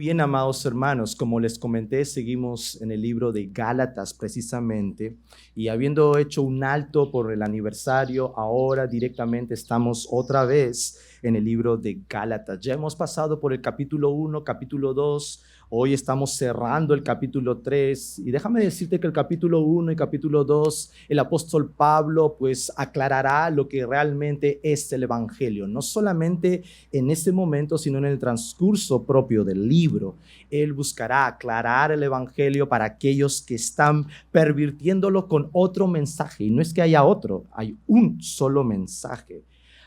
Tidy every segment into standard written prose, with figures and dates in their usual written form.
Bien, amados hermanos, como les comenté, seguimos en el libro de Gálatas precisamente, y habiendo hecho un alto por el aniversario, ahora directamente estamos otra vez en el libro de Gálatas. Ya hemos pasado por el capítulo 1, capítulo 2, hoy estamos cerrando el capítulo 3, y déjame decirte que el capítulo 1 y capítulo 2, el apóstol Pablo pues aclarará lo que realmente es el evangelio, no solamente en ese momento, sino en el transcurso propio del libro. Él buscará aclarar el evangelio para aquellos que están pervirtiéndolo con otro mensaje, y no es que haya otro, hay un solo mensaje.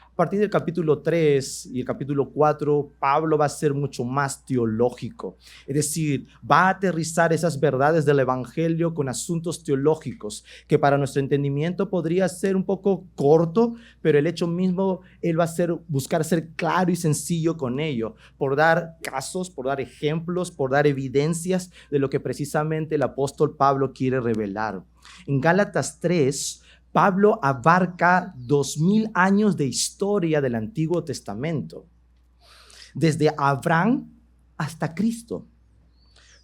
A partir del capítulo 3 y el capítulo 4, Pablo va a ser mucho más teológico. Es decir, va a aterrizar esas verdades del evangelio con asuntos teológicos que para nuestro entendimiento podría ser un poco corto, pero el hecho mismo, él va a buscar ser claro y sencillo con ello, por dar casos, por dar ejemplos, por dar evidencias de lo que precisamente el apóstol Pablo quiere revelar. En Gálatas 3, Pablo abarca 2000 años de historia del Antiguo Testamento, desde Abraham hasta Cristo,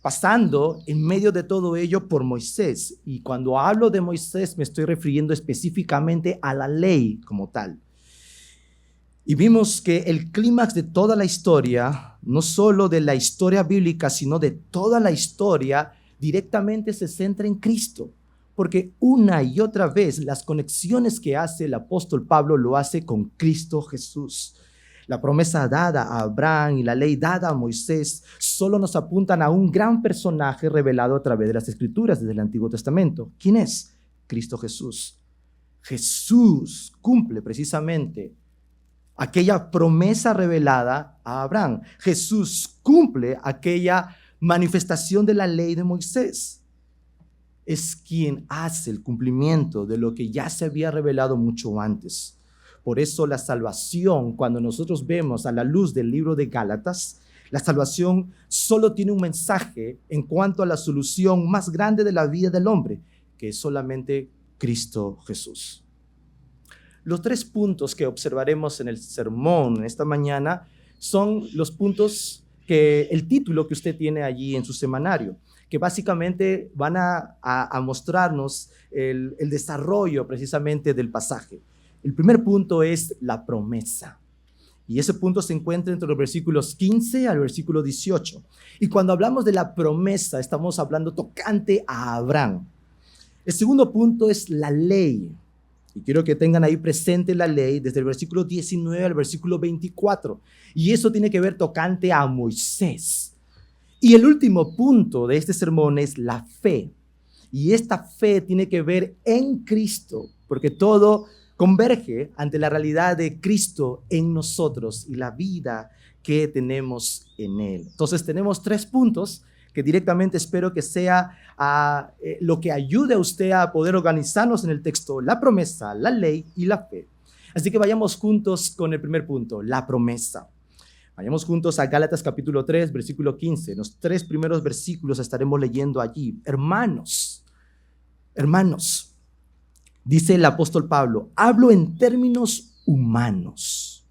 pasando en medio de todo ello por Moisés. Y cuando hablo de Moisés me estoy refiriendo específicamente a la ley como tal. Y vimos que el clímax de toda la historia, no solo de la historia bíblica, sino de toda la historia, directamente se centra en Cristo. Porque una y otra vez las conexiones que hace el apóstol Pablo lo hace con Cristo Jesús. La promesa dada a Abraham y la ley dada a Moisés solo nos apuntan a un gran personaje revelado a través de las Escrituras desde el Antiguo Testamento. ¿Quién es? Cristo Jesús. Jesús cumple precisamente aquella promesa revelada a Abraham. Jesús cumple aquella manifestación de la ley de Moisés. Es quien hace el cumplimiento de lo que ya se había revelado mucho antes. Por eso la salvación, cuando nosotros vemos a la luz del libro de Gálatas, la salvación solo tiene un mensaje en cuanto a la solución más grande de la vida del hombre, que es solamente Cristo Jesús. Los 3 puntos que observaremos en el sermón en esta mañana son los puntos que el título que usted tiene allí en su semanario, que básicamente van a mostrarnos el desarrollo precisamente del pasaje. El primer punto es la promesa. Y ese punto se encuentra entre los versículos 15 al versículo 18. Y cuando hablamos de la promesa, estamos hablando tocante a Abraham. El segundo punto es la ley. Y quiero que tengan ahí presente la ley desde el versículo 19 al versículo 24. Y eso tiene que ver tocante a Moisés. Y el último punto de este sermón es la fe. Y esta fe tiene que ver en Cristo, porque todo converge ante la realidad de Cristo en nosotros y la vida que tenemos en Él. Entonces tenemos 3 puntos que directamente espero que sea lo que ayude a usted a poder organizarnos en el texto: la promesa, la ley y la fe. Así que vayamos juntos con el primer punto, la promesa. Vayamos juntos a Gálatas capítulo 3, versículo 15. Los 3 primeros versículos estaremos leyendo allí. Hermanos, dice el apóstol Pablo, hablo en términos humanos.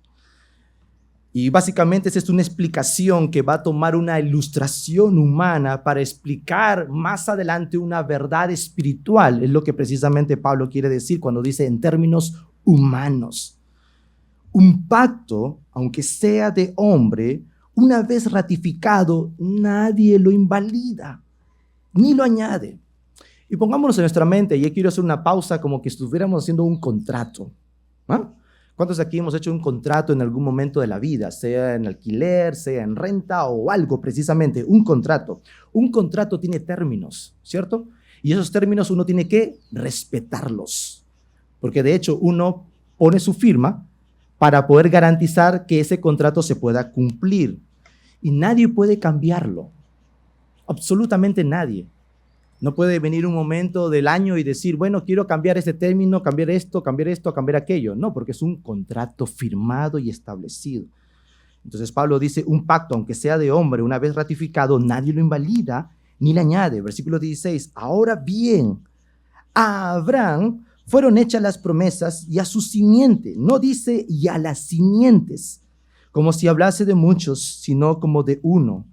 Y básicamente esta es una explicación que va a tomar una ilustración humana para explicar más adelante una verdad espiritual. Es lo que precisamente Pablo quiere decir cuando dice en términos humanos. Un pacto, aunque sea de hombre, una vez ratificado, nadie lo invalida, ni lo añade. Y pongámonos en nuestra mente, y quiero hacer una pausa como que estuviéramos haciendo un contrato. ¿Cuántos de aquí hemos hecho un contrato en algún momento de la vida? Sea en alquiler, sea en renta o algo precisamente, un contrato. Un contrato tiene términos, ¿cierto? Y esos términos uno tiene que respetarlos. Porque de hecho uno pone su firma para poder garantizar que ese contrato se pueda cumplir. Y nadie puede cambiarlo. Absolutamente nadie. No puede venir un momento del año y decir, bueno, quiero cambiar este término, cambiar esto, cambiar aquello. No, porque es un contrato firmado y establecido. Entonces Pablo dice, un pacto, aunque sea de hombre, una vez ratificado, nadie lo invalida ni le añade. Versículo 16, ahora bien, a Abraham fueron hechas las promesas y a su simiente. No dice y a las simientes, como si hablase de muchos, sino como de uno.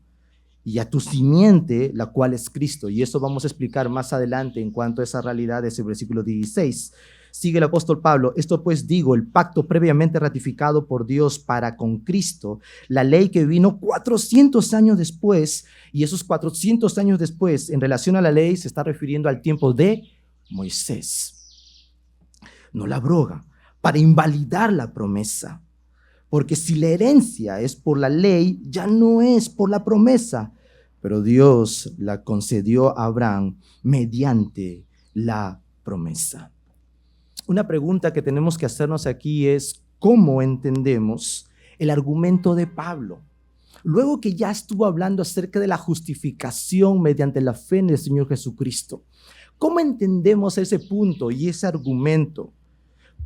y a tu simiente, la cual es Cristo. Y eso vamos a explicar más adelante en cuanto a esa realidad de ese versículo 16. Sigue el apóstol Pablo: esto pues digo, el pacto previamente ratificado por Dios para con Cristo, la ley que vino 400 años después, y esos 400 años después, en relación a la ley, se está refiriendo al tiempo de Moisés. No la abroga para invalidar la promesa, porque si la herencia es por la ley, ya no es por la promesa, pero Dios la concedió a Abraham mediante la promesa. Una pregunta que tenemos que hacernos aquí es: ¿cómo entendemos el argumento de Pablo? Luego que ya estuvo hablando acerca de la justificación mediante la fe en el Señor Jesucristo, ¿cómo entendemos ese punto y ese argumento?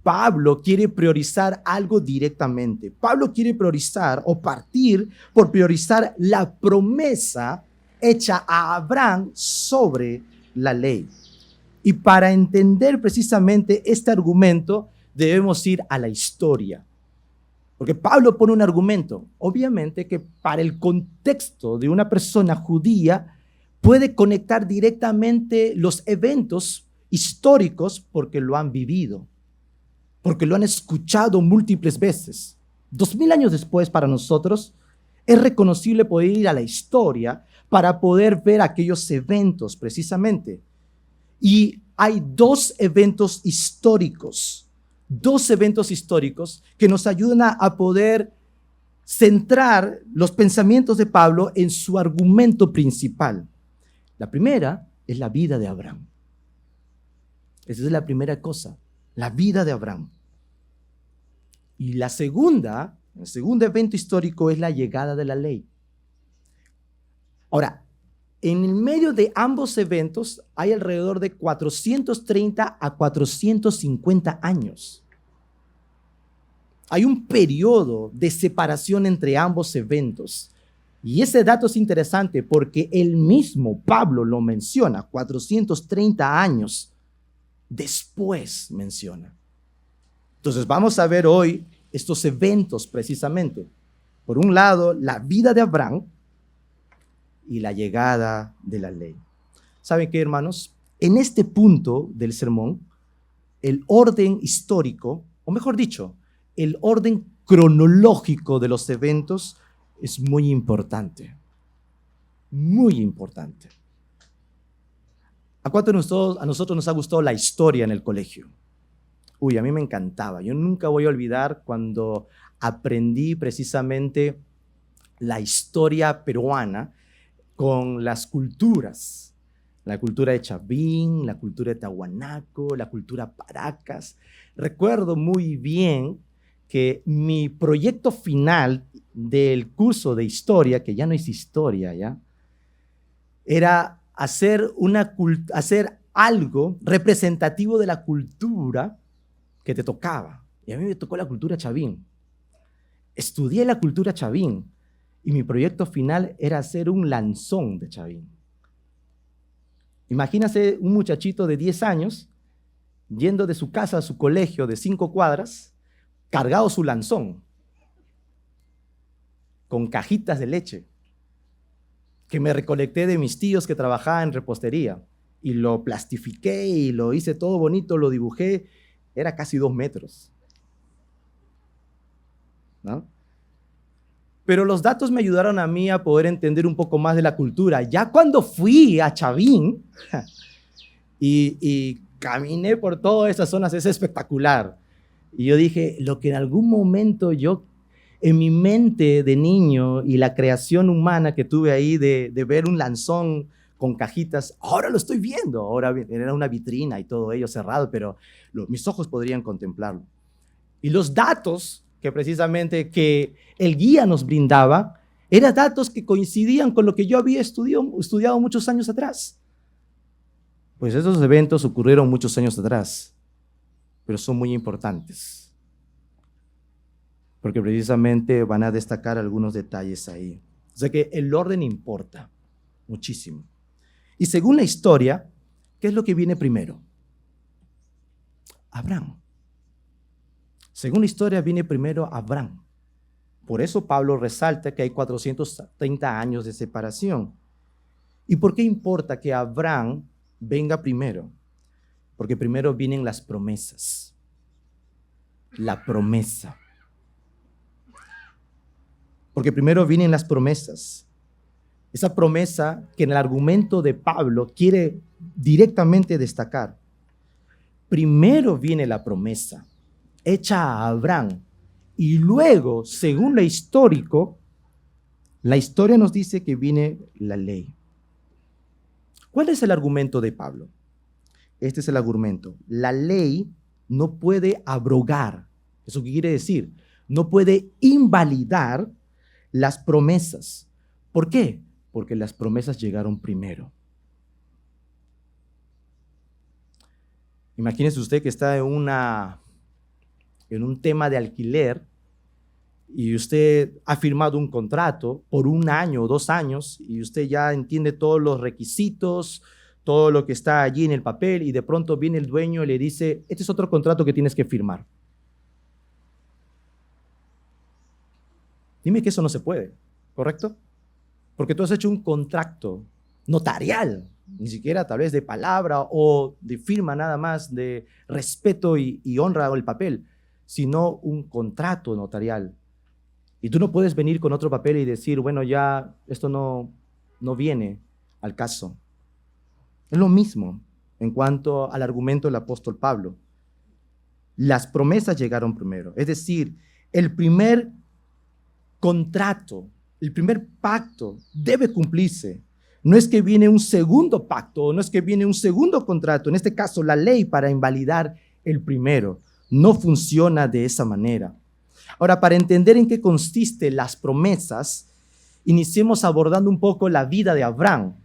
Pablo quiere priorizar algo directamente. Pablo quiere priorizar o partir por priorizar la promesa hecha a Abraham sobre la ley. Y para entender precisamente este argumento, debemos ir a la historia. Porque Pablo pone un argumento, obviamente, que para el contexto de una persona judía puede conectar directamente los eventos históricos porque lo han vivido, porque lo han escuchado múltiples veces. 2000 años después, para nosotros, es reconocible poder ir a la historia para poder ver aquellos eventos precisamente. Y hay dos eventos históricos que nos ayudan a poder centrar los pensamientos de Pablo en su argumento principal. La primera es la vida de Abraham. Esa es la primera cosa, la vida de Abraham. Y el segundo evento histórico es la llegada de la ley. Ahora, en el medio de ambos eventos hay alrededor de 430 a 450 años. Hay un periodo de separación entre ambos eventos. Y ese dato es interesante porque el mismo Pablo lo menciona, 430 años después menciona. Entonces vamos a ver hoy estos eventos precisamente. Por un lado, la vida de Abraham y la llegada de la ley. ¿Saben qué, hermanos? En este punto del sermón, el orden histórico, o mejor dicho, el orden cronológico de los eventos es muy importante. Muy importante. ¿A cuánto a nosotros nos ha gustado la historia en el colegio? Uy, a mí me encantaba. Yo nunca voy a olvidar cuando aprendí precisamente la historia peruana con las culturas. La cultura de Chavín, la cultura de Tahuanaco, la cultura Paracas. Recuerdo muy bien que mi proyecto final del curso de historia, que ya no es historia, ¿ya?, era hacer algo representativo de la cultura que te tocaba. Y a mí me tocó la cultura Chavín. Estudié la cultura Chavín y mi proyecto final era hacer un lanzón de Chavín. Imagínate un muchachito de 10 años yendo de su casa a su colegio de 5 cuadras, cargado su lanzón, con cajitas de leche, que me recolecté de mis tíos que trabajaban en repostería, y lo plastifiqué y lo hice todo bonito, lo dibujé, era casi 2 metros, ¿no? Pero los datos me ayudaron a mí a poder entender un poco más de la cultura. Ya cuando fui a Chavín y caminé por todas esas zonas, es espectacular. Y yo dije, lo que en algún momento yo, en mi mente de niño y la creación humana que tuve ahí de ver un lanzón con cajitas, ahora lo estoy viendo. Ahora era una vitrina y todo ello cerrado, pero mis ojos podrían contemplarlo. Y los datos que precisamente que el guía nos brindaba, eran datos que coincidían con lo que yo había estudiado muchos años atrás. Pues esos eventos ocurrieron muchos años atrás, pero son muy importantes, porque precisamente van a destacar algunos detalles ahí. O sea que el orden importa muchísimo. Y según la historia, ¿qué es lo que viene primero? Abraham. Según la historia, viene primero Abraham. Por eso Pablo resalta que hay 430 años de separación. ¿Y por qué importa que Abraham venga primero? Porque primero vienen las promesas. La promesa. Porque primero vienen las promesas. Esa promesa que en el argumento de Pablo quiere directamente destacar. Primero viene la promesa hecha a Abraham y luego, según la historia nos dice que viene la ley. ¿Cuál es el argumento de Pablo? Este es el argumento. La ley no puede abrogar. ¿Eso qué quiere decir? No puede invalidar las promesas. ¿Por qué? Porque las promesas llegaron primero. Imagínese usted que está en un tema de alquiler y usted ha firmado un contrato por 1 año o 2 años y usted ya entiende todos los requisitos, todo lo que está allí en el papel y de pronto viene el dueño y le dice, este es otro contrato que tienes que firmar. Dime que eso no se puede, ¿correcto? Porque tú has hecho un contrato notarial, ni siquiera tal vez de palabra o de firma nada más, de respeto y honra el papel, sino un contrato notarial. Y tú no puedes venir con otro papel y decir, bueno, ya esto no viene al caso. Es lo mismo en cuanto al argumento del apóstol Pablo. Las promesas llegaron primero, es decir, el primer contrato, el primer pacto debe cumplirse. No es que viene un segundo pacto, no es que viene un segundo contrato, en este caso la ley para invalidar el primero. No funciona de esa manera. Ahora, para entender en qué consisten las promesas, iniciemos abordando un poco la vida de Abraham,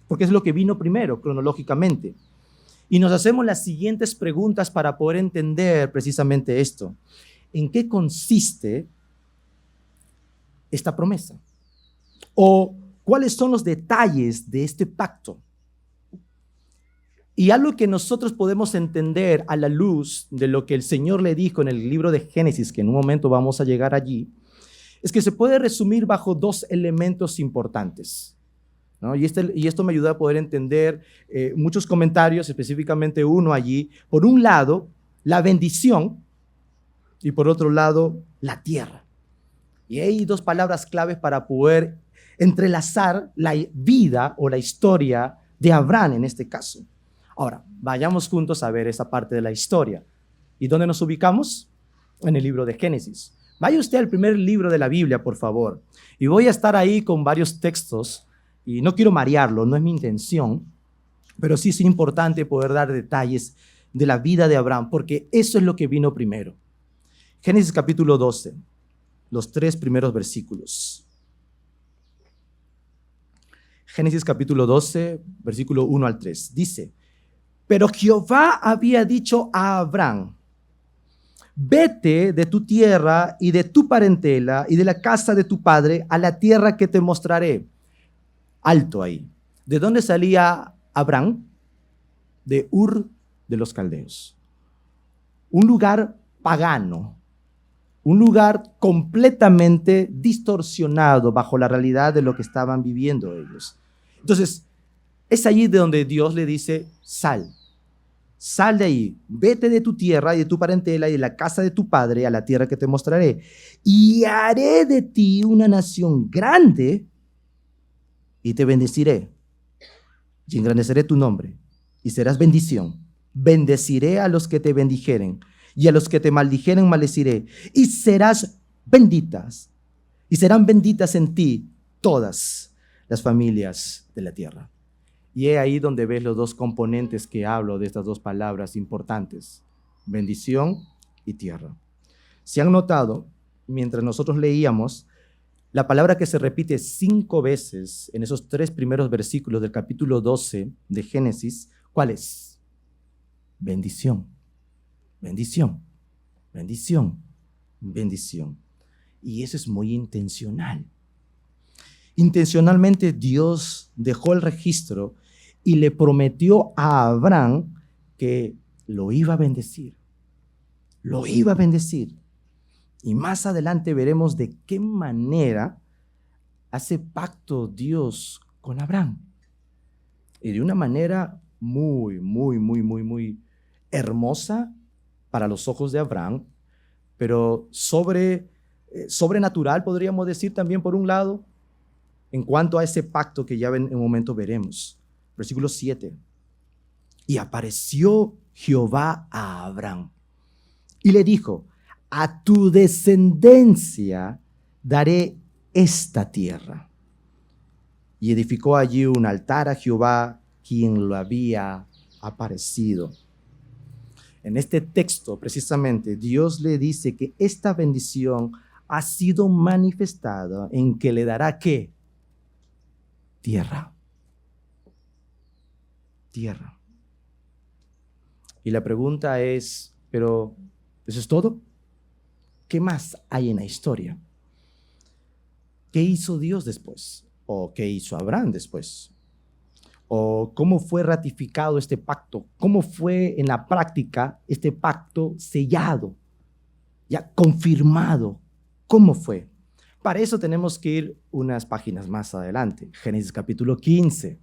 porque es lo que vino primero cronológicamente. Y nos hacemos las siguientes preguntas para poder entender precisamente esto. ¿En qué consiste esta promesa? ¿O cuáles son los detalles de este pacto? Y algo que nosotros podemos entender a la luz de lo que el Señor le dijo en el libro de Génesis, que en un momento vamos a llegar allí, es que se puede resumir bajo 2 elementos importantes, ¿no? Y esto me ayuda a poder entender muchos comentarios, específicamente uno allí. Por un lado, la bendición y por otro lado, la tierra. Y hay 2 palabras claves para poder entrelazar la vida o la historia de Abraham en este caso. Ahora, vayamos juntos a ver esa parte de la historia. ¿Y dónde nos ubicamos? En el libro de Génesis. Vaya usted al primer libro de la Biblia, por favor. Y voy a estar ahí con varios textos. Y no quiero marearlo, no es mi intención. Pero sí es importante poder dar detalles de la vida de Abraham, porque eso es lo que vino primero. Génesis capítulo 12, los 3 primeros versículos. Génesis capítulo 12, versículo 1 al 3. Dice: pero Jehová había dicho a Abraham, vete de tu tierra y de tu parentela y de la casa de tu padre a la tierra que te mostraré. Alto ahí. ¿De dónde salía Abraham? De Ur de los Caldeos. Un lugar pagano, un lugar completamente distorsionado bajo la realidad de lo que estaban viviendo ellos. Entonces, es allí de donde Dios le dice, sal de ahí, vete de tu tierra y de tu parentela y de la casa de tu padre a la tierra que te mostraré. Y haré de ti una nación grande y te bendeciré. Y engrandeceré tu nombre y serás bendición. Bendeciré a los que te bendijeren y a los que te maldijeren maldeciré. Y serás benditas y serán benditas en ti todas las familias de la tierra. Y es ahí donde ves los 2 componentes que hablo de estas 2 palabras importantes, bendición y tierra. Si han notado, mientras nosotros leíamos, la palabra que se repite 5 veces en esos 3 primeros versículos del capítulo 12 de Génesis, ¿cuál es? Bendición, bendición, bendición, bendición. Y eso es muy intencional. Intencionalmente Dios dejó el registro y le prometió a Abraham que lo iba a bendecir. Lo iba a bendecir. Y más adelante veremos de qué manera hace pacto Dios con Abraham. Y de una manera muy hermosa para los ojos de Abraham, pero sobrenatural, podríamos decir también por un lado, en cuanto a ese pacto que ya en un momento veremos. Versículo 7. Y apareció Jehová a Abraham y le dijo: a tu descendencia daré esta tierra. Y edificó allí un altar a Jehová, quien lo había aparecido. En este texto, precisamente, Dios le dice que esta bendición ha sido manifestada en que le dará ¿qué? Tierra. Tierra. Y la pregunta es, ¿pero eso es todo? ¿Qué más hay en la historia? ¿Qué hizo Dios después? ¿O qué hizo Abraham después? ¿O cómo fue ratificado este pacto? ¿Cómo fue en la práctica este pacto sellado, ya confirmado? ¿Cómo fue? Para eso tenemos que ir unas páginas más adelante, Génesis capítulo 15.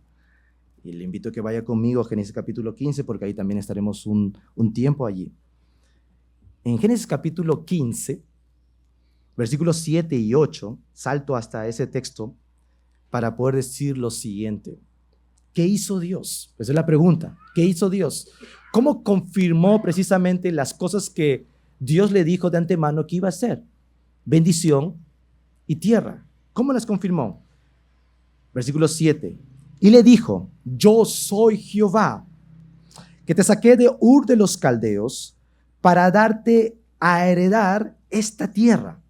Y le invito a que vaya conmigo a Génesis capítulo 15, porque ahí también estaremos un tiempo allí. En Génesis capítulo 15, versículos 7 y 8, salto hasta ese texto para poder decir lo siguiente. ¿Qué hizo Dios? Esa es la pregunta. ¿Qué hizo Dios? ¿Cómo confirmó precisamente las cosas que Dios le dijo de antemano que iba a hacer? Bendición y tierra. ¿Cómo las confirmó? Versículo 7. Y le dijo: yo soy Jehová, que te saqué de Ur de los Caldeos para darte a heredar esta tierra.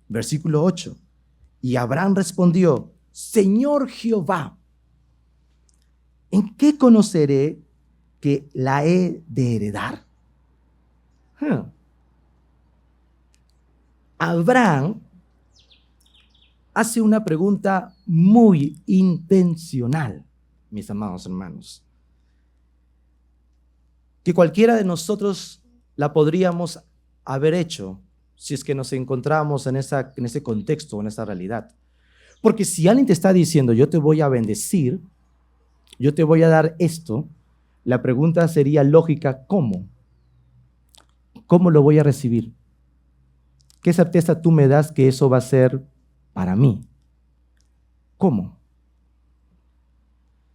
Versículo 8. Y Abraham respondió: Señor Jehová, ¿en qué conoceré que la he de heredar? Abraham hace una pregunta muy intencional, mis amados hermanos, que cualquiera de nosotros la podríamos haber hecho si es que nos encontramos en ese contexto, en esa realidad. Porque si alguien te está diciendo: yo te voy a bendecir, yo te voy a dar esto, la pregunta sería lógica: ¿cómo? ¿Cómo lo voy a recibir? ¿Qué certeza tú me das que eso va a ser para mí? ¿Cómo?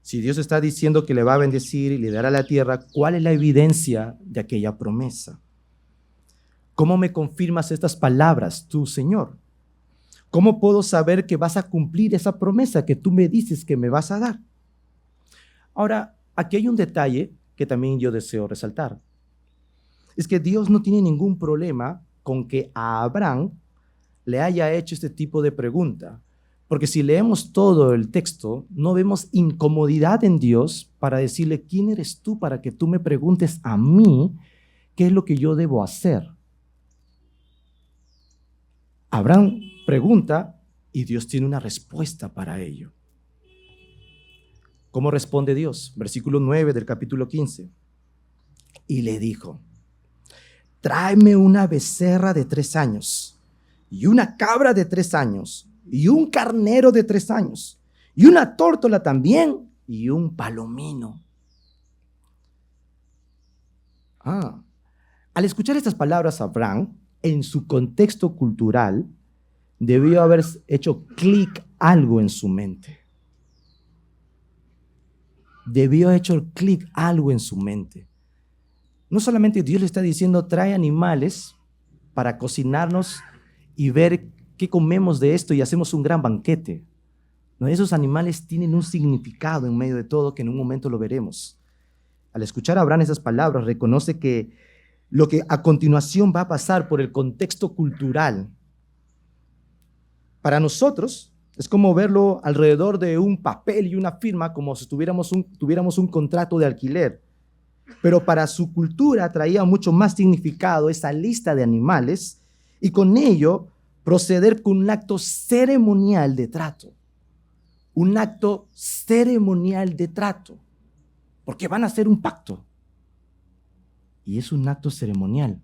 Si Dios está diciendo que le va a bendecir y le dará la tierra, ¿cuál es la evidencia de aquella promesa? ¿Cómo me confirmas estas palabras, tú, Señor? ¿Cómo puedo saber que vas a cumplir esa promesa que tú me dices que me vas a dar? Ahora, aquí hay un detalle que también yo deseo resaltar. Es que Dios no tiene ningún problema con que a Abraham le haya hecho este tipo de pregunta. Porque si leemos todo el texto, no vemos incomodidad en Dios para decirle: ¿quién eres tú para que tú me preguntes a mí qué es lo que yo debo hacer? Abraham pregunta y Dios tiene una respuesta para ello. ¿Cómo responde Dios? Versículo 9 del capítulo 15. Y le dijo: tráeme una becerra de 3 años, y una cabra de 3 años, y un carnero de 3 años, y una tórtola también, y un palomino. Al escuchar estas palabras, Abraham, en su contexto cultural, debió haber hecho clic algo en su mente. Debió haber hecho clic algo en su mente. No solamente Dios le está diciendo: trae animales para cocinarnos y ver qué comemos de esto y hacemos un gran banquete. No, esos animales tienen un significado en medio de todo que en un momento lo veremos. Al escuchar a Abraham esas palabras, reconoce que lo que a continuación va a pasar por el contexto cultural, para nosotros es como verlo alrededor de un papel y una firma, como si tuviéramos un contrato de alquiler. Pero para su cultura traía mucho más significado esa lista de animales y con ello proceder con un acto ceremonial de trato. Un acto ceremonial de trato. Porque van a hacer un pacto. Y es un acto ceremonial.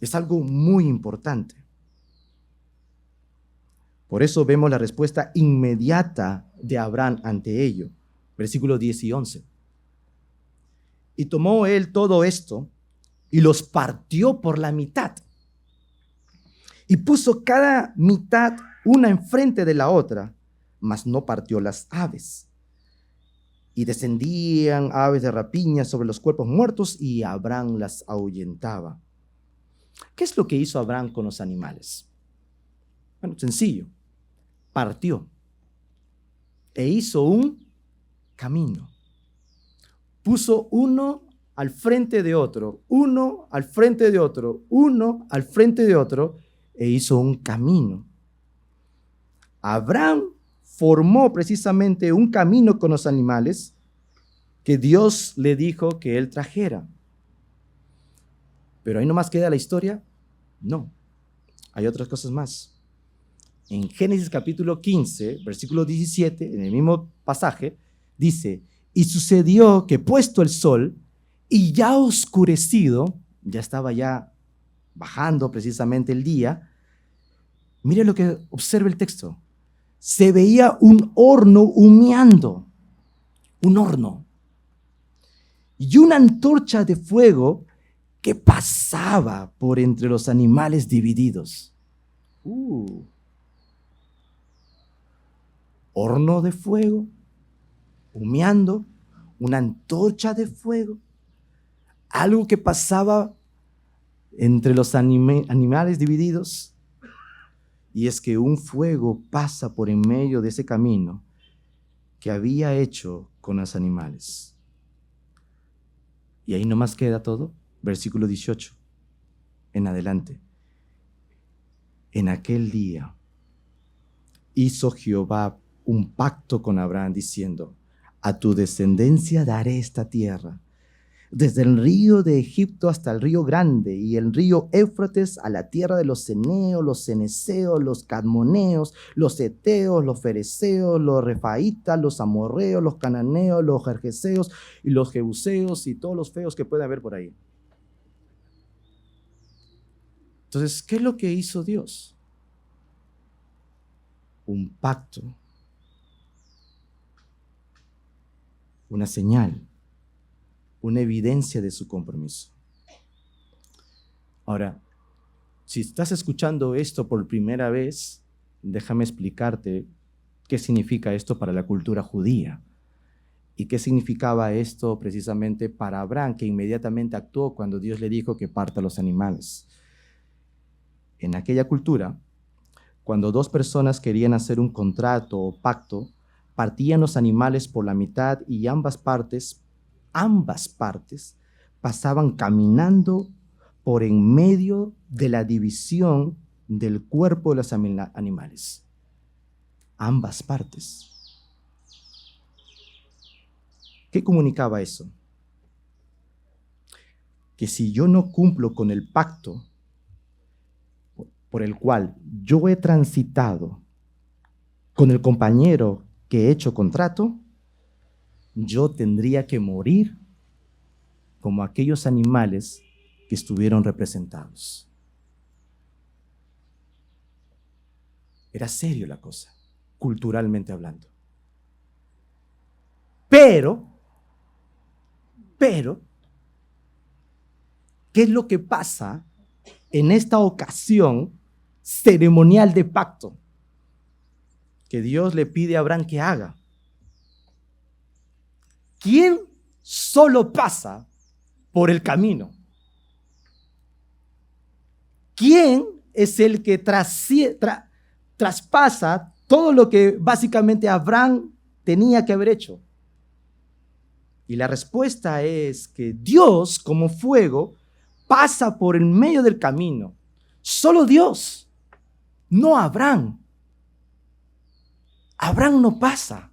Es algo muy importante. Por eso vemos la respuesta inmediata de Abraham ante ello. Versículos 10 y 11. Y tomó él todo esto y los partió por la mitad. Y puso cada mitad una enfrente de la otra, mas no partió las aves. Y descendían aves de rapiña sobre los cuerpos muertos y Abraham las ahuyentaba. ¿Qué es lo que hizo Abraham con los animales? Bueno, sencillo. Partió e hizo un camino. Puso uno al frente de otro, uno al frente de otro, uno al frente de otro, e hizo un camino. Abraham formó precisamente un camino con los animales que Dios le dijo que él trajera. Pero ahí nomás queda la historia. No, hay otras cosas más. En Génesis capítulo 15, versículo 17, en el mismo pasaje, dice: y sucedió que puesto el sol y ya oscurecido, ya estaba ya bajando precisamente el día, mire lo que observa el texto. Se veía un horno humeando, un horno, y una antorcha de fuego que pasaba por entre los animales divididos. Horno de fuego, humeando, una antorcha de fuego, algo que pasaba entre los animales divididos. Y es que un fuego pasa por en medio de ese camino que había hecho con los animales. Y ahí nomás queda todo, versículo 18 en adelante. En aquel día hizo Jehová un pacto con Abraham diciendo: a tu descendencia daré esta tierra, desde el río de Egipto hasta el río grande y el río Éufrates, a la tierra de los ceneos, los ceneseos, los cadmoneos, los heteos, los fereceos, los refaitas, los amorreos, los cananeos, los gergeseos y los jebuseos y todos los feos que puede haber por ahí. Entonces, ¿qué es lo que hizo Dios? Un pacto, una señal, una evidencia de su compromiso. Ahora, si estás escuchando esto por primera vez, déjame explicarte qué significa esto para la cultura judía y qué significaba esto precisamente para Abraham, que inmediatamente actuó cuando Dios le dijo que parta los animales. En aquella cultura, cuando dos personas querían hacer un contrato o pacto, partían los animales por la mitad y ambas partes pasaban caminando por en medio de la división del cuerpo de los animales. Ambas partes. ¿Qué comunicaba eso? Que si yo no cumplo con el pacto por el cual yo he transitado con el compañero que he hecho contrato, yo tendría que morir como aquellos animales que estuvieron representados. Era serio la cosa, culturalmente hablando. Pero, ¿qué es lo que pasa en esta ocasión ceremonial de pacto que Dios le pide a Abraham que haga? ¿Quién solo pasa por el camino? ¿Quién es el que traspasa todo lo que básicamente Abraham tenía que haber hecho? Y la respuesta es que Dios, como fuego, pasa por el medio del camino. Solo Dios, no Abraham. Abraham no pasa.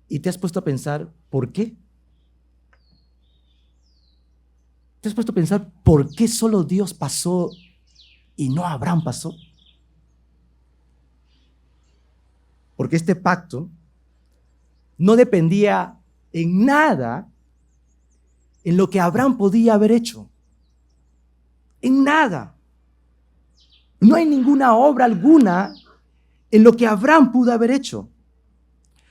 ¿Y te has puesto a pensar por qué? ¿Te has puesto a pensar por qué solo Dios pasó y no Abraham pasó? Porque este pacto no dependía en nada en lo que Abraham podía haber hecho. En nada. No hay ninguna obra alguna en lo que Abraham pudo haber hecho.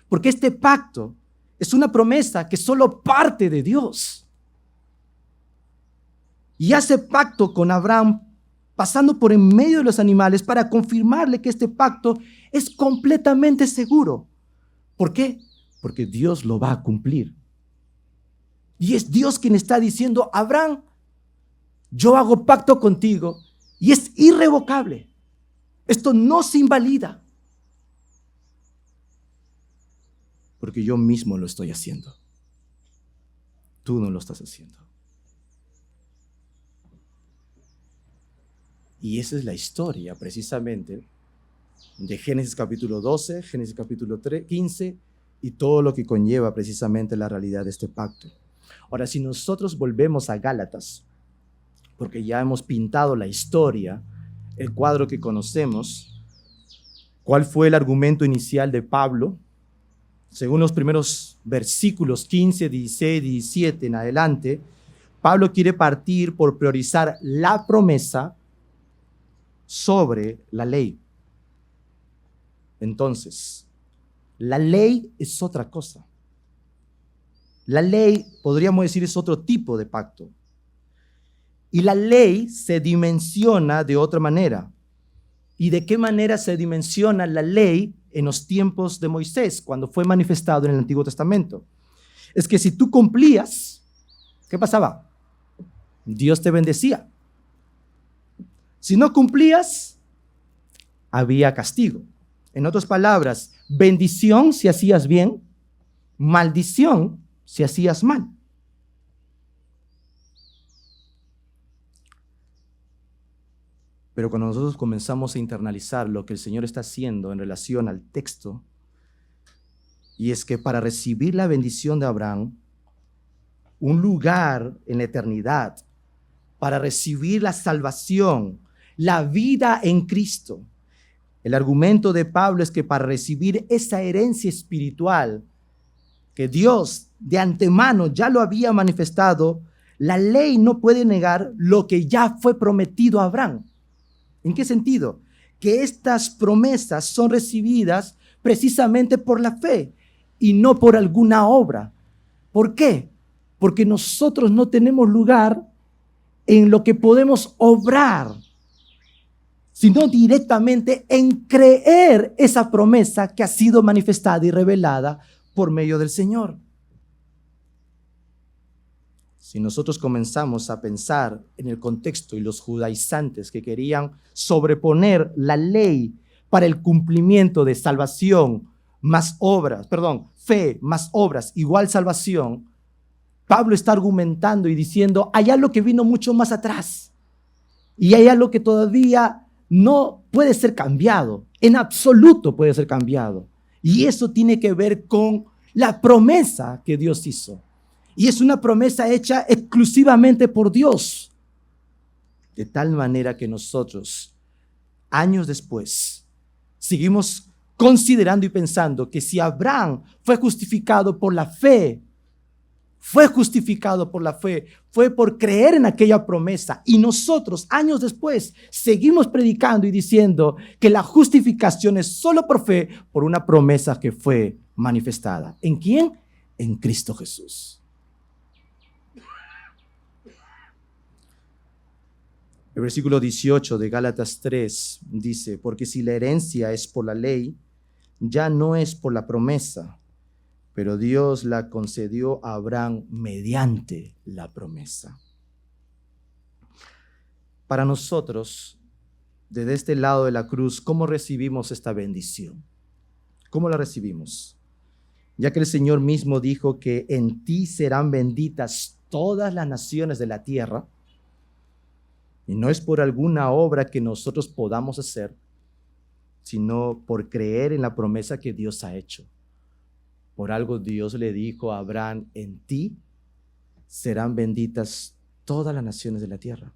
Porque este pacto es una promesa que solo parte de Dios. Y hace pacto con Abraham pasando por en medio de los animales para confirmarle que este pacto es completamente seguro. ¿Por qué? Porque Dios lo va a cumplir. Y es Dios quien está diciendo: Abraham, yo hago pacto contigo y es irrevocable. Esto no se invalida. Porque yo mismo lo estoy haciendo. Tú no lo estás haciendo. Y esa es la historia precisamente de Génesis capítulo 12, Génesis capítulo 15 y todo lo que conlleva precisamente la realidad de este pacto. Ahora, si nosotros volvemos a Gálatas, porque ya hemos pintado la historia, el cuadro que conocemos, ¿cuál fue el argumento inicial de Pablo? Según los primeros versículos 15, 16, 17 en adelante, Pablo quiere partir por priorizar la promesa sobre la ley. Entonces, la ley es otra cosa. La ley, podríamos decir, es otro tipo de pacto. Y la ley se dimensiona de otra manera. ¿Y de qué manera se dimensiona la ley en los tiempos de Moisés, cuando fue manifestado en el Antiguo Testamento? Es que si tú cumplías, ¿qué pasaba? Dios te bendecía. Si no cumplías, había castigo. En otras palabras, bendición si hacías bien, maldición si hacías mal. Pero cuando nosotros comenzamos a internalizar lo que el Señor está haciendo en relación al texto, y es que para recibir la bendición de Abraham, un lugar en la eternidad, para recibir la salvación, la vida en Cristo, el argumento de Pablo es que para recibir esa herencia espiritual que Dios de antemano ya lo había manifestado, la ley no puede negar lo que ya fue prometido a Abraham. ¿En qué sentido? Que estas promesas son recibidas precisamente por la fe y no por alguna obra. ¿Por qué? Porque nosotros no tenemos lugar en lo que podemos obrar, sino directamente en creer esa promesa que ha sido manifestada y revelada por medio del Señor. Si nosotros comenzamos a pensar en el contexto y los judaizantes que querían sobreponer la ley para el cumplimiento de salvación más obras, fe más obras igual salvación, Pablo está argumentando y diciendo, hay algo que vino mucho más atrás y hay algo que todavía no puede ser cambiado, en absoluto puede ser cambiado. Y eso tiene que ver con la promesa que Dios hizo. Y es una promesa hecha exclusivamente por Dios. De tal manera que nosotros, años después, seguimos considerando y pensando que si Abraham fue justificado por la fe, fue por creer en aquella promesa. Y nosotros, años después, seguimos predicando y diciendo que la justificación es solo por fe, por una promesa que fue manifestada. ¿En quién? En Cristo Jesús. El versículo 18 de Gálatas 3 dice, porque si la herencia es por la ley, ya no es por la promesa, pero Dios la concedió a Abraham mediante la promesa. Para nosotros, desde este lado de la cruz, ¿cómo recibimos esta bendición? ¿Cómo la recibimos? Ya que el Señor mismo dijo que en ti serán benditas todas las naciones de la tierra, y no es por alguna obra que nosotros podamos hacer, sino por creer en la promesa que Dios ha hecho. Por algo Dios le dijo a Abraham, en ti serán benditas todas las naciones de la tierra.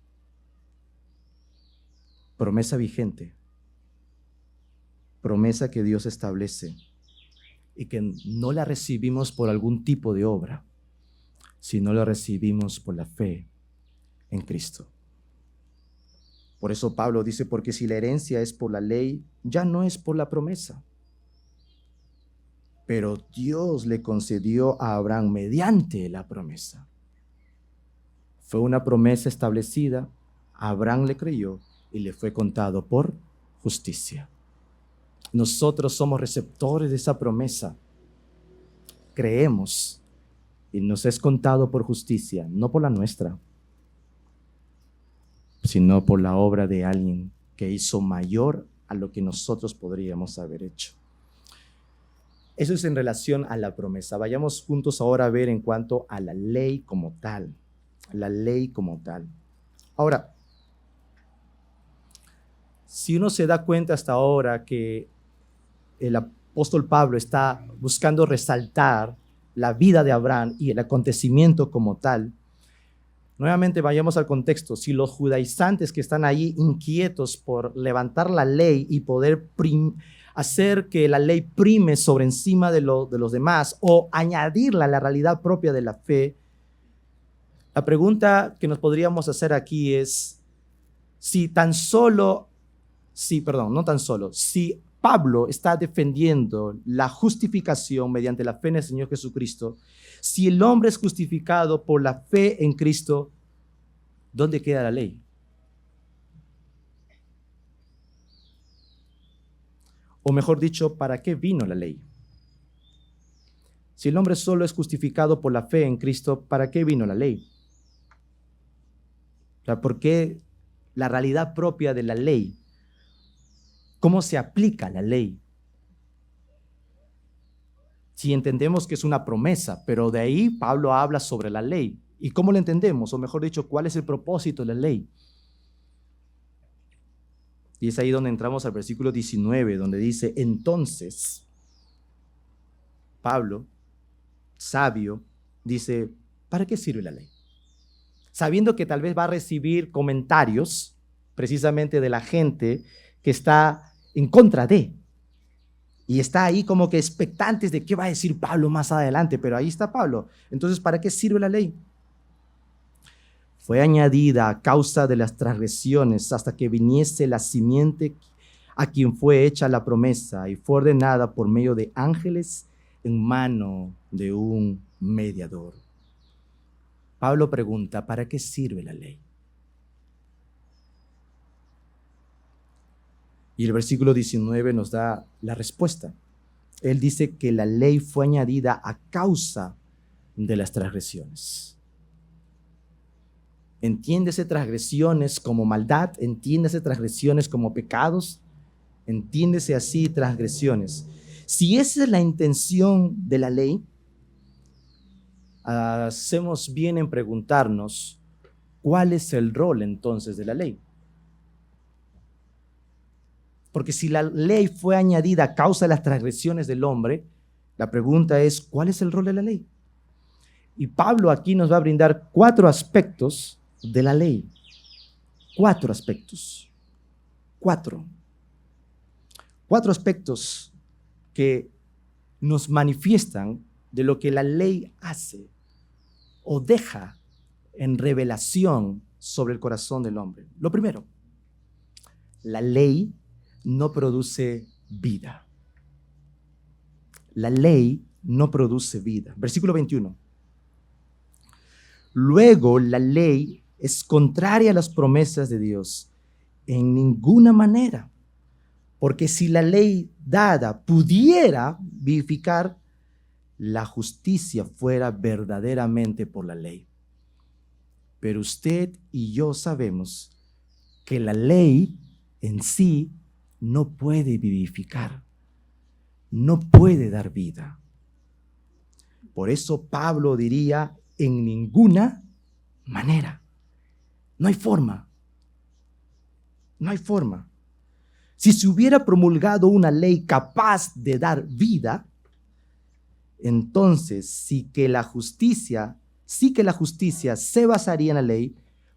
Promesa vigente, promesa que Dios establece y que no la recibimos por algún tipo de obra, si no lo recibimos por la fe en Cristo. Por eso Pablo dice, porque si la herencia es por la ley, ya no es por la promesa. Pero Dios le concedió a Abraham mediante la promesa. Fue una promesa establecida, Abraham le creyó y le fue contado por justicia. Nosotros somos receptores de esa promesa. Creemos y nos es contado por justicia, no por la nuestra, sino por la obra de alguien que hizo mayor a lo que nosotros podríamos haber hecho. Eso es en relación a la promesa. Vayamos juntos ahora a ver en cuanto a la ley como tal. La ley como tal. Ahora, si uno se da cuenta hasta ahora que el apóstol Pablo está buscando resaltar la vida de Abraham y el acontecimiento como tal, nuevamente vayamos al contexto. Si los judaizantes que están ahí inquietos por levantar la ley y poder hacer que la ley prime sobre encima de los demás o añadirla a la realidad propia de la fe, la pregunta que nos podríamos hacer aquí es si Pablo está defendiendo la justificación mediante la fe en el Señor Jesucristo, si el hombre es justificado por la fe en Cristo, ¿dónde queda la ley? O mejor dicho, ¿para qué vino la ley? Si el hombre solo es justificado por la fe en Cristo, ¿para qué vino la ley? O sea, ¿por qué la realidad propia de la ley? ¿Cómo se aplica la ley? Si entendemos que es una promesa, pero de ahí Pablo habla sobre la ley. ¿Y cómo la entendemos? O mejor dicho, ¿cuál es el propósito de la ley? Y es ahí donde entramos al versículo 19, donde dice, entonces, Pablo, sabio, dice, ¿para qué sirve la ley? Sabiendo que tal vez va a recibir comentarios precisamente de la gente que está en contra de, y está ahí como que expectantes de qué va a decir Pablo más adelante, pero ahí está Pablo. Entonces, ¿para qué sirve la ley? Fue añadida a causa de las transgresiones hasta que viniese la simiente a quien fue hecha la promesa y fue ordenada por medio de ángeles en mano de un mediador. Pablo pregunta, ¿para qué sirve la ley? Y el versículo 19 nos da la respuesta. Él dice que la ley fue añadida a causa de las transgresiones. Entiéndese transgresiones como maldad, entiéndese transgresiones como pecados, entiéndese así transgresiones. Si esa es la intención de la ley, hacemos bien en preguntarnos cuál es el rol entonces de la ley. Porque si la ley fue añadida a causa de las transgresiones del hombre, la pregunta es, ¿cuál es el rol de la ley? Y Pablo aquí nos va a brindar 4 aspectos de la ley. 4 aspectos. 4 aspectos que nos manifiestan de lo que la ley hace o deja en revelación sobre el corazón del hombre. Lo primero, la ley no produce vida. La ley no produce vida. Versículo 21. Luego, la ley es contraria a las promesas de Dios en ninguna manera, porque si la ley dada pudiera vivificar, la justicia fuera verdaderamente por la ley. Pero usted y yo sabemos que la ley en sí no puede vivificar, no puede dar vida. Por eso Pablo diría, en ninguna manera. No hay forma. No hay forma. Si se hubiera promulgado una ley capaz de dar vida, entonces sí que la justicia se basaría en la ley,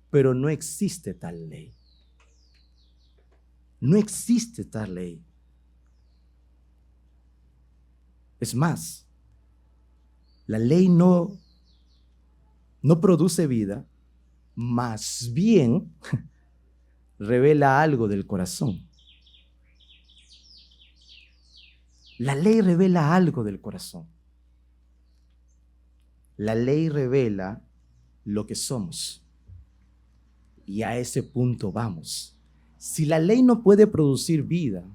pero no existe tal ley. No existe tal ley. Es más, la ley no no produce vida, más bien revela algo del corazón. La ley revela algo del corazón. La ley revela lo que somos. Y a ese punto vamos. Si la ley no puede producir vida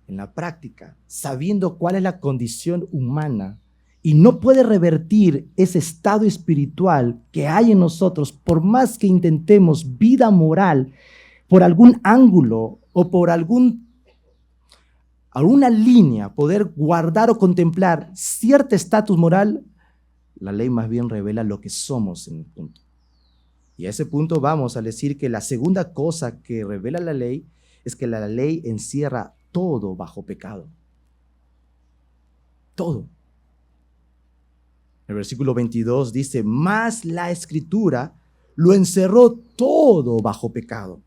en la práctica, sabiendo cuál es la condición humana, y no puede revertir ese estado espiritual que hay en nosotros, por más que intentemos vida moral, por algún ángulo o por alguna línea, poder guardar o contemplar cierto estatus moral, la ley más bien revela lo que somos en el punto. Y a ese punto vamos a decir que la segunda cosa que revela la ley es que la ley encierra todo bajo pecado. Todo. El versículo 22 dice, mas la Escritura lo encerró todo bajo pecado,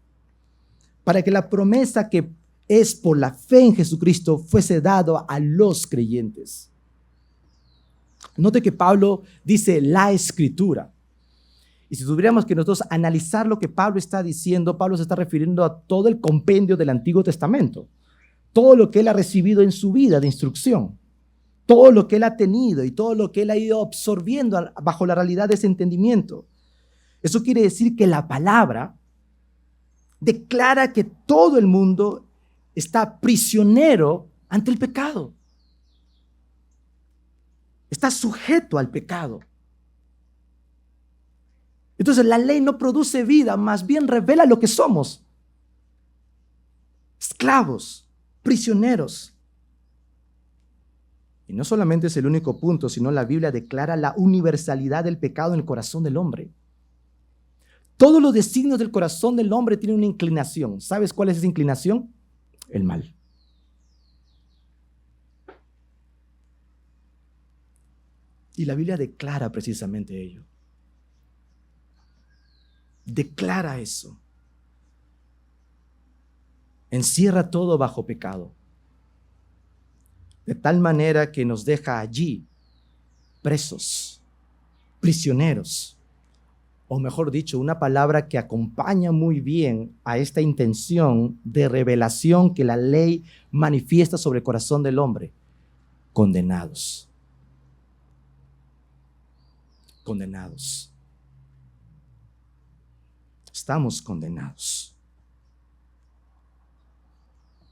para que la promesa que es por la fe en Jesucristo fuese dado a los creyentes. Note que Pablo dice la Escritura. Y si tuviéramos que nosotros analizar lo que Pablo está diciendo, Pablo se está refiriendo a todo el compendio del Antiguo Testamento, todo lo que él ha recibido en su vida de instrucción, todo lo que él ha tenido y todo lo que él ha ido absorbiendo bajo la realidad de ese entendimiento. Eso quiere decir que la palabra declara que todo el mundo está prisionero ante el pecado. Está sujeto al pecado. Entonces la ley no produce vida, más bien revela lo que somos. Esclavos, prisioneros. Y no solamente es el único punto, sino la Biblia declara la universalidad del pecado en el corazón del hombre. Todos los designios del corazón del hombre tienen una inclinación. ¿Sabes cuál es esa inclinación? El mal. Y la Biblia declara precisamente ello. Declara eso. Encierra todo bajo pecado. De tal manera que nos deja allí presos, prisioneros. O mejor dicho, una palabra que acompaña muy bien a esta intención de revelación que la ley manifiesta sobre el corazón del hombre. Condenados. Condenados. Estamos condenados.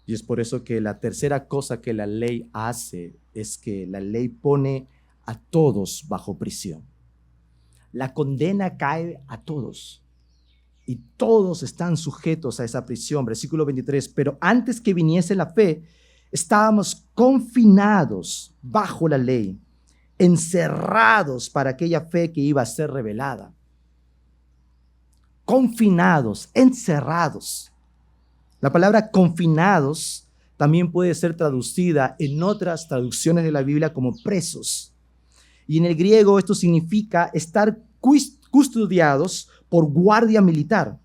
Y es por eso que la tercera cosa que la ley hace es que la ley pone a todos bajo prisión. La condena cae a todos y todos están sujetos a esa prisión. Versículo 23, pero antes que viniese la fe, estábamos confinados bajo la ley, encerrados para aquella fe que iba a ser revelada. Confinados, encerrados. La palabra confinados también puede ser traducida en otras traducciones de la Biblia como presos. Y en el griego esto significa estar custodiados por guardia militar.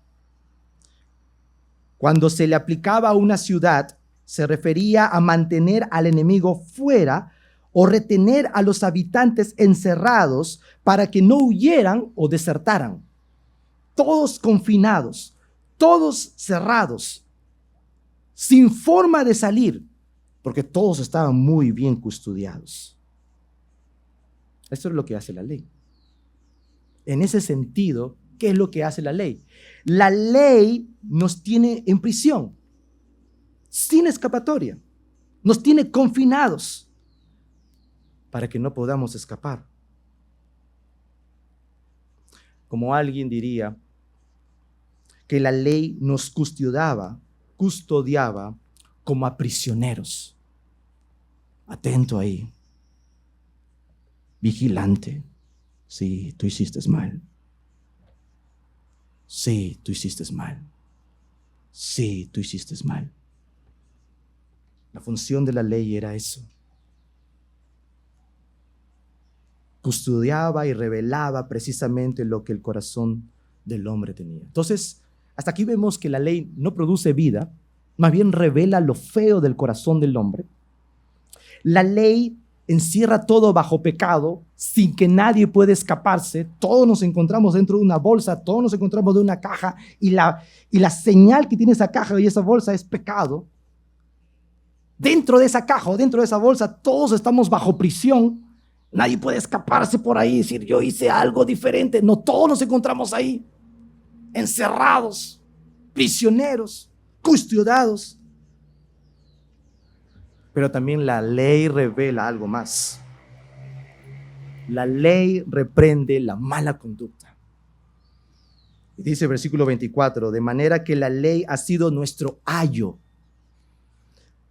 Cuando se le aplicaba a una ciudad, se refería a mantener al enemigo fuera o retener a los habitantes encerrados para que no huyeran o desertaran. Todos confinados, todos cerrados, sin forma de salir, porque todos estaban muy bien custodiados. Esto es lo que hace la ley. En ese sentido, ¿qué es lo que hace la ley? La ley nos tiene en prisión, sin escapatoria. Nos tiene confinados para que no podamos escapar. Como alguien diría que la ley nos custodiaba como a prisioneros. Atento ahí. Vigilante. Sí, tú hiciste mal. Sí, tú hiciste mal. Sí, tú hiciste mal. La función de la ley era eso. Custodiaba y revelaba precisamente lo que el corazón del hombre tenía. Entonces, hasta aquí vemos que la ley no produce vida, más bien revela lo feo del corazón del hombre. La ley encierra todo bajo pecado, sin que nadie pueda escaparse. Todos nos encontramos dentro de una bolsa, todos nos encontramos de una caja, y la señal que tiene esa caja y esa bolsa es pecado. Dentro de esa caja o dentro de esa bolsa, todos estamos bajo prisión. Nadie puede escaparse por ahí y decir, yo hice algo diferente. No, todos nos encontramos ahí, encerrados, prisioneros, custodiados. Pero también la ley revela algo más. La ley reprende la mala conducta. Y dice el versículo 24, de manera que la ley ha sido nuestro ayo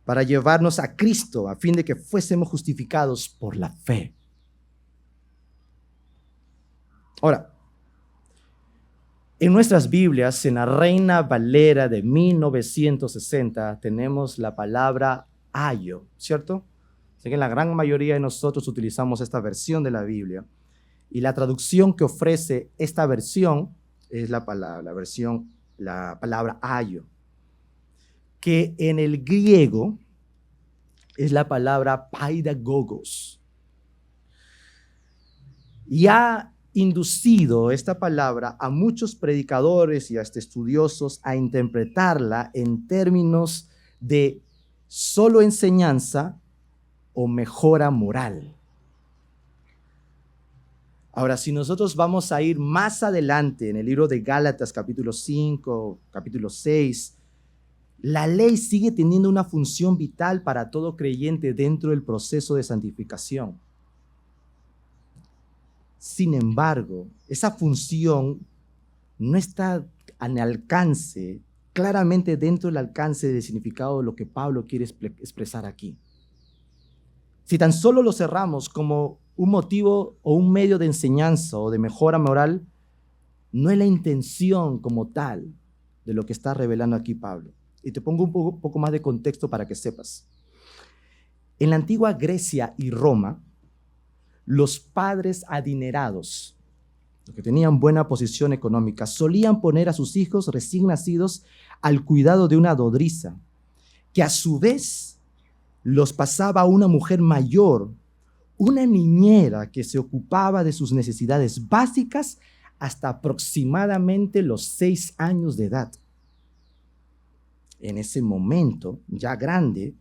para llevarnos a Cristo, a fin de que fuésemos justificados por la fe. Ahora, en nuestras Biblias, en la Reina Valera de 1960, tenemos la palabra ayo, ¿cierto? Sé que la gran mayoría de nosotros utilizamos esta versión de la Biblia, y la traducción que ofrece esta versión es la palabra ayo, que en el griego es la palabra paidagogos. Y ha inducido esta palabra a muchos predicadores y hasta estudiosos a interpretarla en términos de solo enseñanza o mejora moral. Ahora, si nosotros vamos a ir más adelante en el libro de Gálatas, capítulo 5, capítulo 6, la ley sigue teniendo una función vital para todo creyente dentro del proceso de santificación. Sin embargo, esa función no está al alcance, claramente dentro del alcance del significado de lo que Pablo quiere expresar aquí. Si tan solo lo cerramos como un motivo o un medio de enseñanza o de mejora moral, no es la intención como tal de lo que está revelando aquí Pablo. Y te pongo un poco más de contexto para que sepas. En la antigua Grecia y Roma, los padres adinerados, los que tenían buena posición económica, solían poner a sus hijos recién nacidos al cuidado de una nodriza, que a su vez los pasaba a una mujer mayor, una niñera que se ocupaba de sus necesidades básicas hasta aproximadamente los 6 años de edad. En ese momento, ya grande,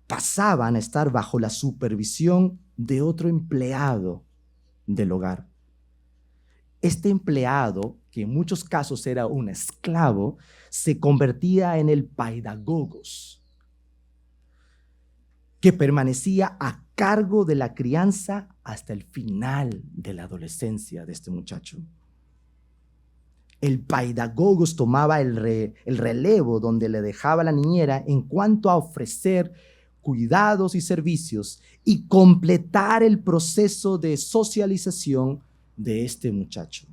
pasaban a estar bajo la supervisión de otro empleado del hogar. Este empleado, que en muchos casos era un esclavo, se convertía en el paidagogos, que permanecía a cargo de la crianza hasta el final de la adolescencia de este muchacho. El paidagogos tomaba el relevo donde le dejaba la niñera en cuanto a ofrecer cuidados y servicios y completar el proceso de socialización de este muchacho.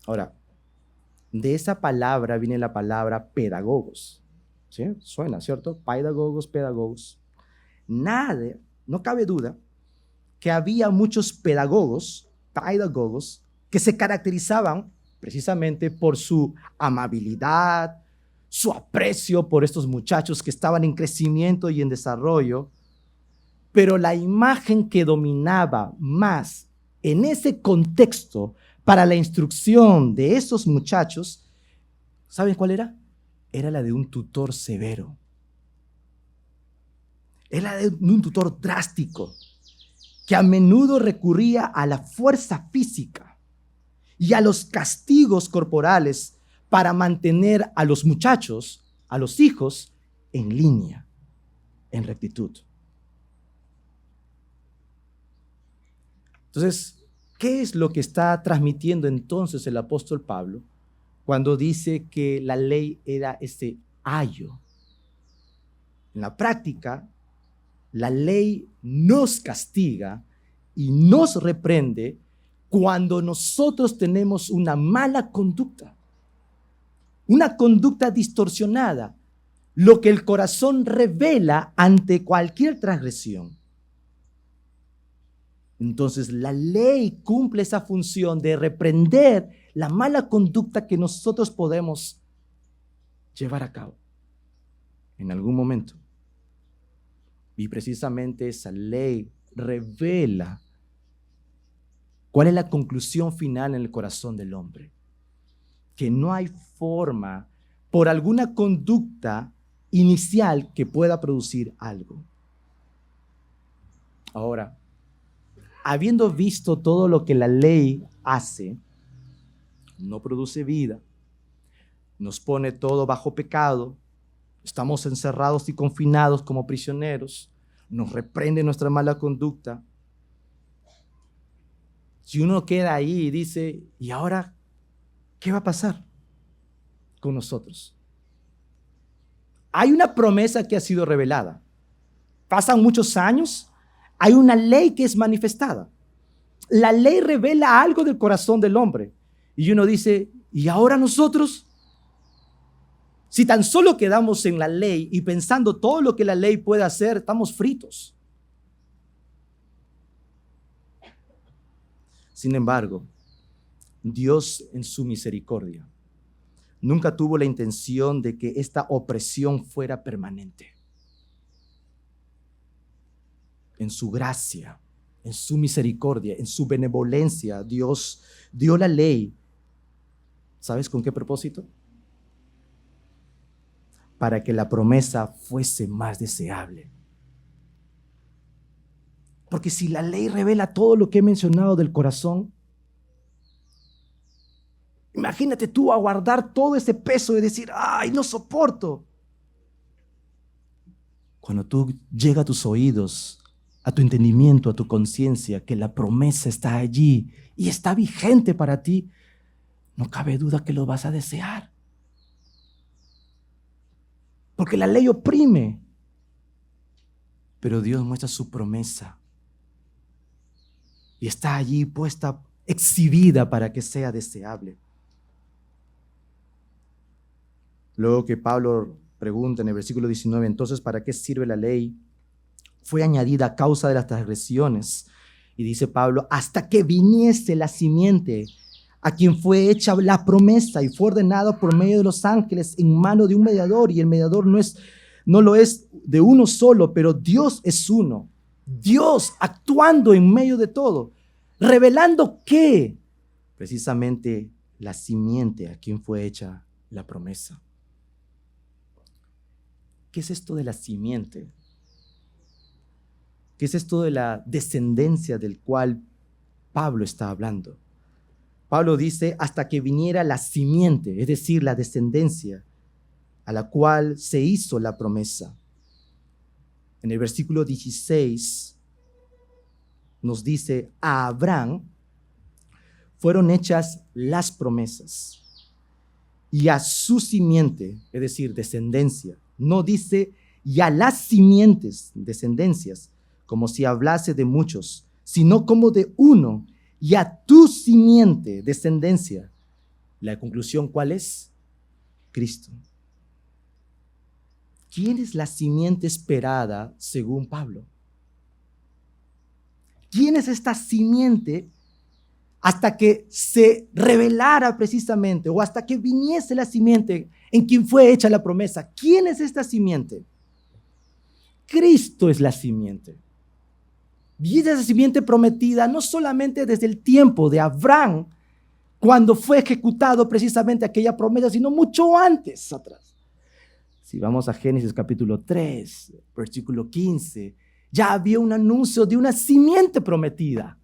Ahora, de esa palabra viene la palabra pedagogos. ¿Sí? Suena, ¿cierto? Pedagogos, pedagogos. No cabe duda que había muchos pedagogos que se caracterizaban precisamente por su amabilidad, su aprecio por estos muchachos que estaban en crecimiento y en desarrollo, pero la imagen que dominaba más en ese contexto para la instrucción de esos muchachos, ¿saben cuál era? Era la de un tutor severo. Era la de un tutor drástico, que a menudo recurría a la fuerza física y a los castigos corporales para mantener a los muchachos, a los hijos, en línea, en rectitud. Entonces, ¿qué es lo que está transmitiendo entonces el apóstol Pablo cuando dice que la ley era ese ayo? En la práctica, la ley nos castiga y nos reprende cuando nosotros tenemos una mala conducta, una conducta distorsionada, lo que el corazón revela ante cualquier transgresión. Entonces, la ley cumple esa función de reprender la mala conducta que nosotros podemos llevar a cabo en algún momento. Y precisamente esa ley revela cuál es la conclusión final en el corazón del hombre. Que no hay forma, por alguna conducta inicial, que pueda producir algo. Ahora, habiendo visto todo lo que la ley hace, no produce vida, nos pone todo bajo pecado, estamos encerrados y confinados como prisioneros, nos reprende nuestra mala conducta. Si uno queda ahí y dice, ¿y ahora qué va a pasar con nosotros? Hay una promesa que ha sido revelada. Pasan muchos años, hay una ley que es manifestada. La ley revela algo del corazón del hombre. Y uno dice, ¿y ahora nosotros? Si tan solo quedamos en la ley y pensando todo lo que la ley puede hacer, estamos fritos. Sin embargo, Dios en su misericordia nunca tuvo la intención de que esta opresión fuera permanente. En su gracia, en su misericordia, en su benevolencia, Dios dio la ley. ¿Sabes con qué propósito? Para que la promesa fuese más deseable. Porque si la ley revela todo lo que he mencionado del corazón, imagínate tú aguardar todo ese peso de decir, ¡ay, no soporto! Cuando tú llega a tus oídos, a tu entendimiento, a tu conciencia, que la promesa está allí y está vigente para ti, no cabe duda que lo vas a desear. Porque la ley oprime, pero Dios muestra su promesa y está allí puesta, exhibida para que sea deseable. Luego que Pablo pregunta en el versículo 19, entonces, ¿para qué sirve la ley? Fue añadida a causa de las transgresiones. Y dice Pablo, hasta que viniese la simiente, a quien fue hecha la promesa y fue ordenada por medio de los ángeles en mano de un mediador. Y el mediador no lo es de uno solo, pero Dios es uno. Dios actuando en medio de todo, revelando que precisamente la simiente a quien fue hecha la promesa. ¿Qué es esto de la simiente? ¿Qué es esto de la descendencia del cual Pablo está hablando? Pablo dice, hasta que viniera la simiente, es decir, la descendencia a la cual se hizo la promesa. En el versículo 16 nos dice, a Abraham fueron hechas las promesas y a su simiente, es decir, descendencia. No dice y a las simientes, descendencias, como si hablase de muchos, sino como de uno, y a tu simiente, descendencia. La conclusión, ¿cuál es? Cristo. ¿Quién es la simiente esperada según Pablo? ¿Quién es esta simiente hasta que se revelara precisamente, o hasta que viniese la simiente en quien fue hecha la promesa? ¿Quién es esta simiente? Cristo es la simiente. Y esa simiente prometida no solamente desde el tiempo de Abraham, cuando fue ejecutado precisamente aquella promesa, sino mucho antes atrás. Si vamos a Génesis capítulo 3, versículo 15, ya había un anuncio de una simiente prometida.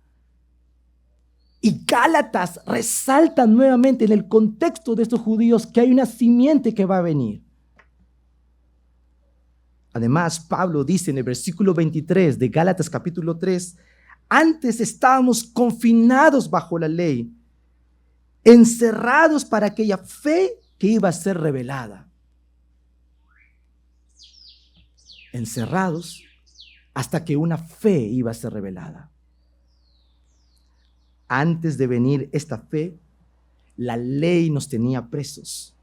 Y Gálatas resalta nuevamente en el contexto de estos judíos que hay una simiente que va a venir. Además, Pablo dice en el versículo 23 de Gálatas capítulo 3, antes estábamos confinados bajo la ley, encerrados para aquella fe que iba a ser revelada. Encerrados hasta que una fe iba a ser revelada. Antes de venir esta fe, la ley nos tenía presos,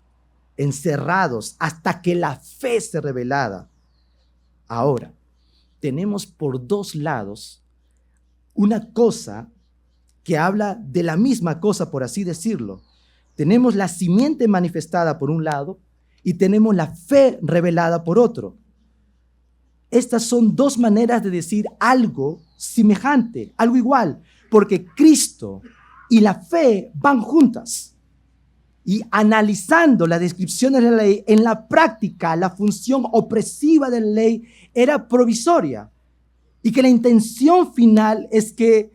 encerrados hasta que la fe se revelara. Ahora, tenemos por dos lados una cosa que habla de la misma cosa, por así decirlo. Tenemos la simiente manifestada por un lado y tenemos la fe revelada por otro. estas son dos maneras de decir algo semejante, algo igual, porque Cristo y la fe van juntas. Y analizando la descripción de la ley, en la práctica, la función opresiva de la ley era provisoria. Y que la intención final es que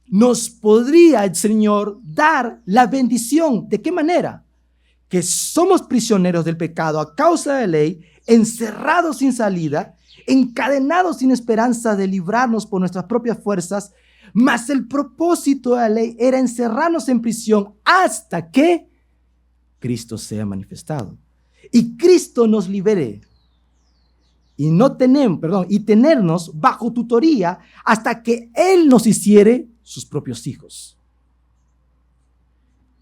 nos podría el Señor dar la bendición. ¿De qué manera? Que somos prisioneros del pecado a causa de la ley, encerrados sin salida, encadenados sin esperanza de librarnos por nuestras propias fuerzas, mas el propósito de la ley era encerrarnos en prisión hasta que Cristo sea manifestado. Y Cristo nos libere. Y tenernos bajo tutoría hasta que Él nos hiciere sus propios hijos.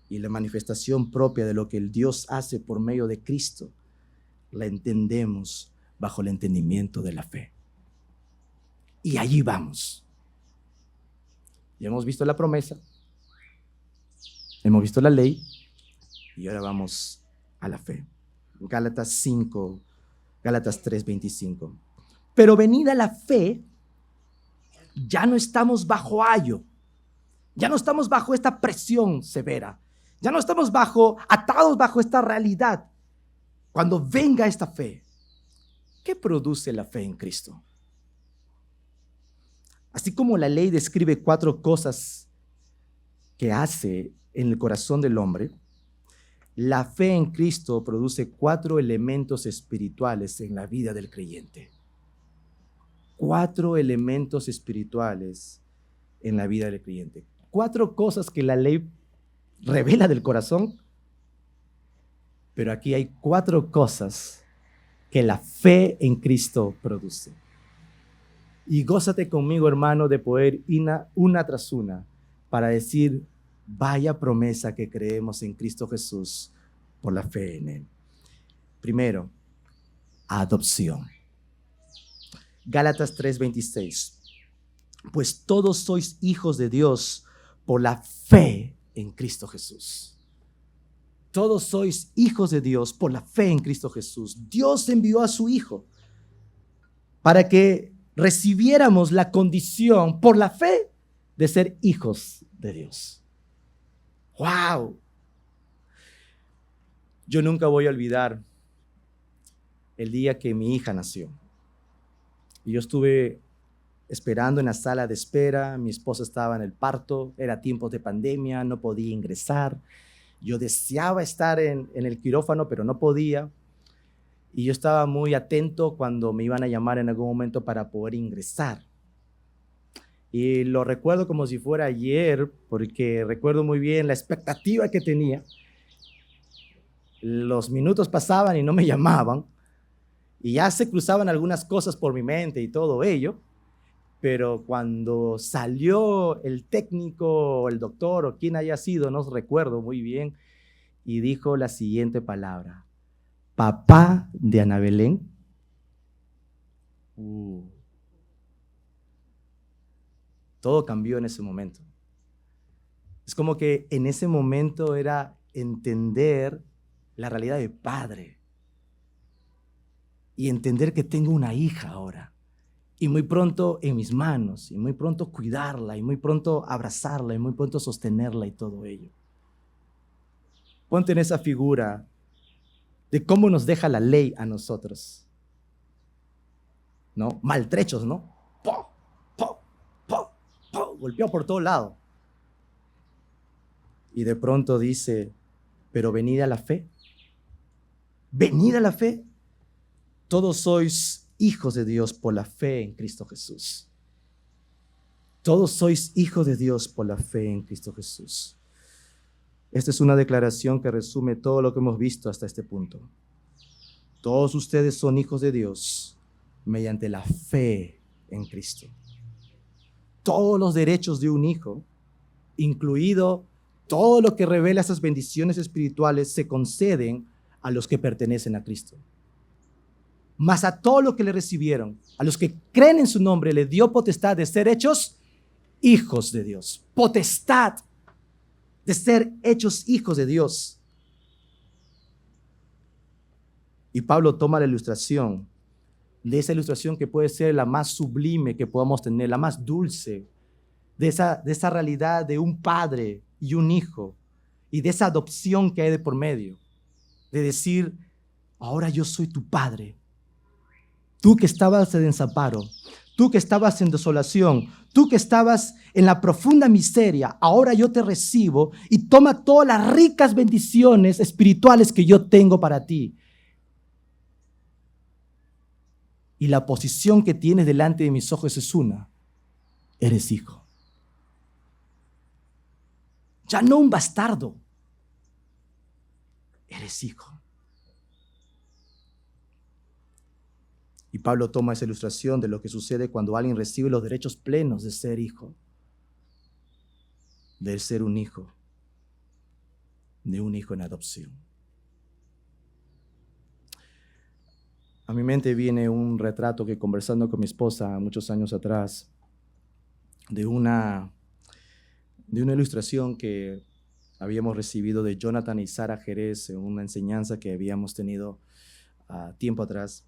Y la manifestación propia de lo que el Dios hace por medio de Cristo, la entendemos bajo el entendimiento de la fe. Y allí vamos. Ya hemos visto la promesa, hemos visto la ley, y ahora vamos a la fe. Gálatas 3:25. Pero venida la fe, ya no estamos bajo ayo, ya no estamos bajo esta presión severa, ya no estamos atados bajo esta realidad. Cuando venga esta fe, ¿qué produce la fe en Cristo? Así como la ley describe 4 cosas que hace en el corazón del hombre, la fe en Cristo produce 4 elementos espirituales en la vida del creyente. 4 elementos espirituales en la vida del creyente. 4 cosas que la ley revela del corazón, pero aquí hay 4 cosas que la fe en Cristo produce. Y gózate conmigo, hermano, de poder ir una tras una para decir: vaya promesa que creemos en Cristo Jesús por la fe en Él. Primero, adopción. Gálatas 3:26. Pues todos sois hijos de Dios por la fe en Cristo Jesús. Todos sois hijos de Dios por la fe en Cristo Jesús. Dios envió a su Hijo para que recibiéramos la condición por la fe de ser hijos de Dios. ¡Wow! Yo nunca voy a olvidar el día que mi hija nació. Y yo estuve esperando en la sala de espera, mi esposa estaba en el parto, era tiempos de pandemia, no podía ingresar. Yo deseaba estar en el quirófano, pero no podía. Y yo estaba muy atento cuando me iban a llamar en algún momento para poder ingresar. Y lo recuerdo como si fuera ayer, porque recuerdo muy bien la expectativa que tenía. Los minutos pasaban y no me llamaban. Y ya se cruzaban algunas cosas por mi mente y todo ello. Pero cuando salió el técnico o el doctor o quien haya sido, no recuerdo muy bien, y dijo la siguiente palabra: papá de Ana Belén. Todo cambió en ese momento. Es como que en ese momento era entender la realidad de padre y entender que tengo una hija ahora. Y muy pronto en mis manos, y muy pronto cuidarla, y muy pronto abrazarla, y muy pronto sostenerla y todo ello. Ponte en esa figura de cómo nos deja la ley a nosotros, ¿no? Maltrechos, ¿no? ¡Po! ¡Po! ¡Po! ¡Po! Golpeado por todo lado. Y de pronto dice: pero venida la fe. Venida la fe. Todos sois hijos de Dios por la fe en Cristo Jesús. Todos sois hijos de Dios por la fe en Cristo Jesús. Esta es una declaración que resume todo lo que hemos visto hasta este punto. Todos ustedes son hijos de Dios mediante la fe en Cristo. Todos los derechos de un hijo, incluido todo lo que revela esas bendiciones espirituales, se conceden a los que pertenecen a Cristo. Mas a todos los que le recibieron, a los que creen en su nombre, le dio potestad de ser hechos hijos de Dios. Potestad de ser hechos hijos de Dios. Y Pablo toma la ilustración de esa ilustración que puede ser la más sublime que podamos tener, la más dulce, de esa realidad de un padre y un hijo, y de esa adopción que hay de por medio, de decir, ahora yo soy tu padre. Tú que estabas en desamparo, tú que estabas en desolación, tú que estabas en la profunda miseria, ahora yo te recibo y toma todas las ricas bendiciones espirituales que yo tengo para ti. Y la posición que tienes delante de mis ojos es una: eres hijo. Ya no un bastardo, eres hijo. Y Pablo toma esa ilustración de lo que sucede cuando alguien recibe los derechos plenos de ser hijo, de ser un hijo, de un hijo en adopción. A mi mente viene un retrato que, conversando con mi esposa muchos años atrás, de una ilustración que habíamos recibido de Jonathan y Sara Jerez en una enseñanza que habíamos tenido tiempo atrás.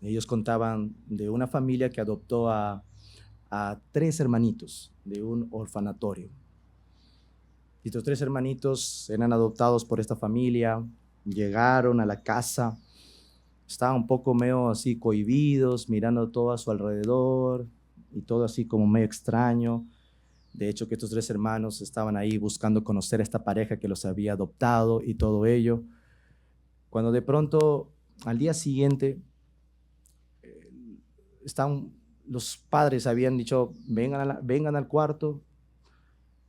Ellos contaban de una familia que adoptó a 3 hermanitos de un orfanatorio. Y estos 3 hermanitos eran adoptados por esta familia, llegaron a la casa, estaban un poco medio así cohibidos, mirando todo a su alrededor y todo así como medio extraño. De hecho, que estos 3 hermanos estaban ahí buscando conocer a esta pareja que los había adoptado y todo ello. Cuando de pronto, al día siguiente, los padres habían dicho, vengan al cuarto,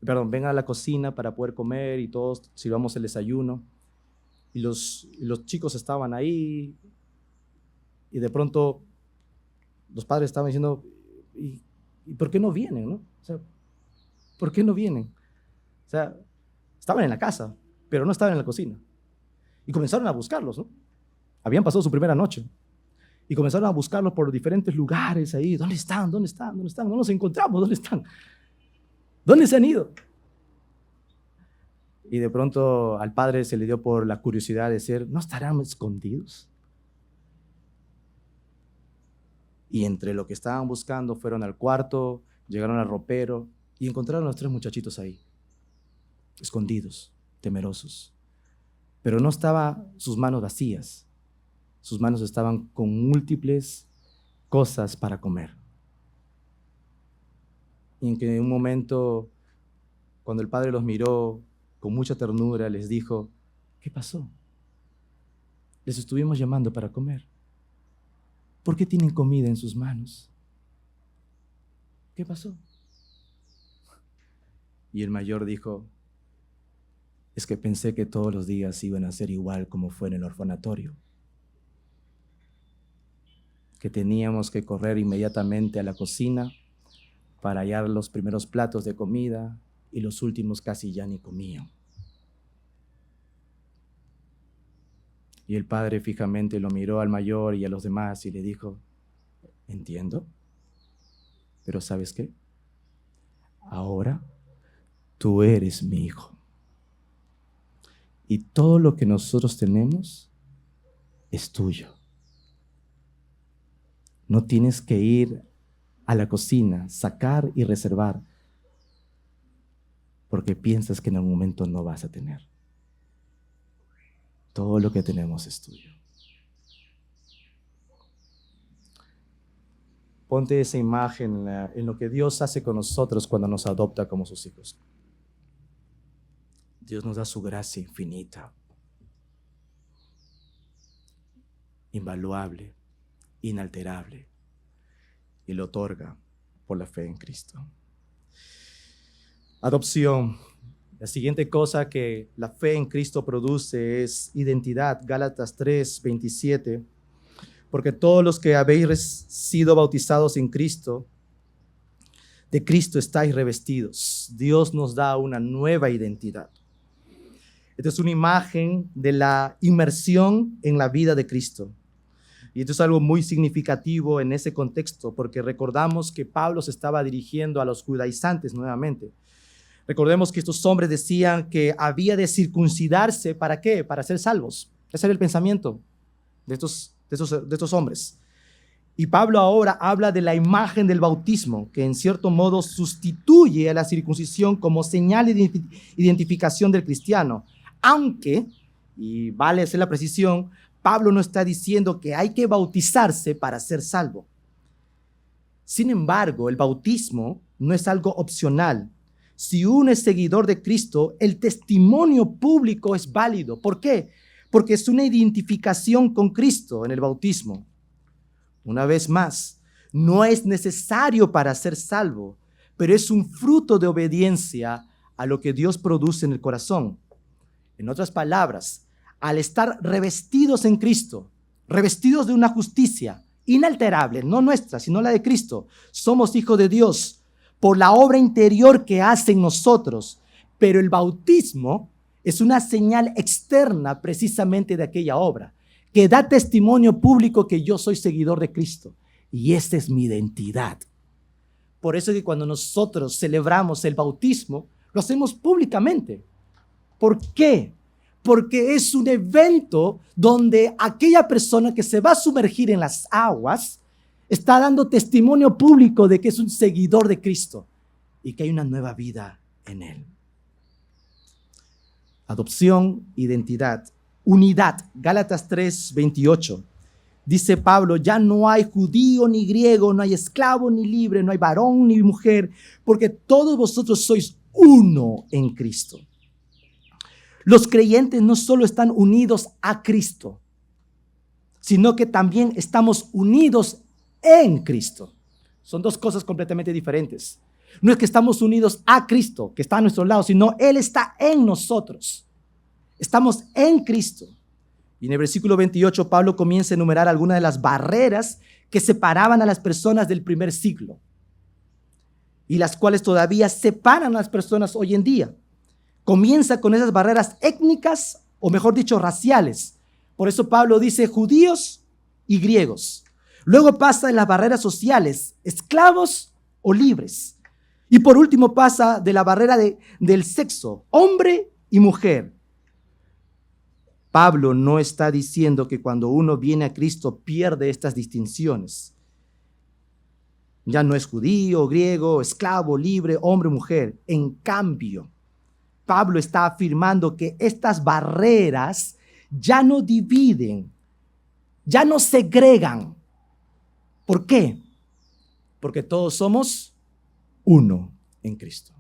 vengan a la cocina para poder comer y todos sirvamos el desayuno. Y los chicos estaban ahí y de pronto los padres estaban diciendo, ¿y por qué no vienen, no? O sea, ¿por qué no vienen? O sea, estaban en la casa, pero no estaban en la cocina. Y comenzaron a buscarlos, ¿no? Habían pasado su primera noche. Y comenzaron a buscarlos por diferentes lugares ahí. ¿Dónde están? ¿Dónde están? ¿Dónde están? No los encontramos. ¿Dónde están? ¿Dónde se han ido? Y de pronto al padre se le dio por la curiosidad de decir, ¿no estarán escondidos? Y entre lo que estaban buscando fueron al cuarto, llegaron al ropero y encontraron a los 3 muchachitos ahí, escondidos, temerosos. Pero no estaban sus manos vacías. Sus manos estaban con múltiples cosas para comer. Y en que en un momento, cuando el padre los miró con mucha ternura, les dijo, ¿qué pasó? Les estuvimos llamando para comer. ¿Por qué tienen comida en sus manos? ¿Qué pasó? Y el mayor dijo, es que pensé que todos los días iban a ser igual como fue en el orfanatorio. Que teníamos que correr inmediatamente a la cocina para hallar los primeros platos de comida y los últimos casi ya ni comían. Y el padre fijamente lo miró al mayor y a los demás y le dijo, entiendo, pero ¿sabes qué? Ahora tú eres mi hijo. Y todo lo que nosotros tenemos es tuyo. No tienes que ir a la cocina, sacar y reservar, porque piensas que en algún momento no vas a tener. Todo lo que tenemos es tuyo. Ponte esa imagen en lo que Dios hace con nosotros cuando nos adopta como sus hijos. Dios nos da su gracia infinita, invaluable, inalterable, y lo otorga por la fe en Cristo. Adopción. La siguiente cosa que la fe en Cristo produce es identidad. Gálatas 3:27. Porque todos los que habéis sido bautizados en Cristo, de Cristo estáis revestidos. Dios nos da una nueva identidad. Esta es una imagen de la inmersión en la vida de Cristo. Y esto es algo muy significativo en ese contexto, porque recordamos que Pablo se estaba dirigiendo a los judaizantes nuevamente. Recordemos que estos hombres decían que había de circuncidarse, ¿para qué? Para ser salvos. Ese era el pensamiento de estos hombres. Y Pablo ahora habla de la imagen del bautismo, que en cierto modo sustituye a la circuncisión como señal de identificación del cristiano. Aunque, y vale hacer la precisión, Pablo no está diciendo que hay que bautizarse para ser salvo. Sin embargo, el bautismo no es algo opcional. Si uno es seguidor de Cristo, el testimonio público es válido. ¿Por qué? Porque es una identificación con Cristo en el bautismo. Una vez más, no es necesario para ser salvo, pero es un fruto de obediencia a lo que Dios produce en el corazón. En otras palabras, al estar revestidos en Cristo, revestidos de una justicia inalterable, no nuestra, sino la de Cristo, somos hijos de Dios por la obra interior que hace en nosotros. Pero el bautismo es una señal externa precisamente de aquella obra, que da testimonio público que yo soy seguidor de Cristo. Y esta es mi identidad. Por eso es que cuando nosotros celebramos el bautismo, lo hacemos públicamente. ¿Por qué? Porque es un evento donde aquella persona que se va a sumergir en las aguas está dando testimonio público de que es un seguidor de Cristo y que hay una nueva vida en él. Adopción, identidad. Unidad, Gálatas 3:28. Dice Pablo, ya no hay judío ni griego, no hay esclavo ni libre, no hay varón ni mujer, porque todos vosotros sois uno en Cristo. Los creyentes no solo están unidos a Cristo, sino que también estamos unidos en Cristo. Son dos cosas completamente diferentes. No es que estamos unidos a Cristo, que está a nuestro lado, sino Él está en nosotros. Estamos en Cristo. Y en el versículo 28, Pablo comienza a enumerar algunas de las barreras que separaban a las personas del primer siglo y las cuales todavía separan a las personas hoy en día. Comienza con esas barreras étnicas, o mejor dicho, raciales. Por eso Pablo dice judíos y griegos. Luego pasa en las barreras sociales, esclavos o libres. Y por último pasa de la barrera del sexo, hombre y mujer. Pablo no está diciendo que cuando uno viene a Cristo pierde estas distinciones. Ya no es judío, griego, esclavo, libre, hombre, mujer. En cambio, Pablo está afirmando que estas barreras ya no dividen, ya no segregan. ¿Por qué? Porque todos somos uno en Cristo.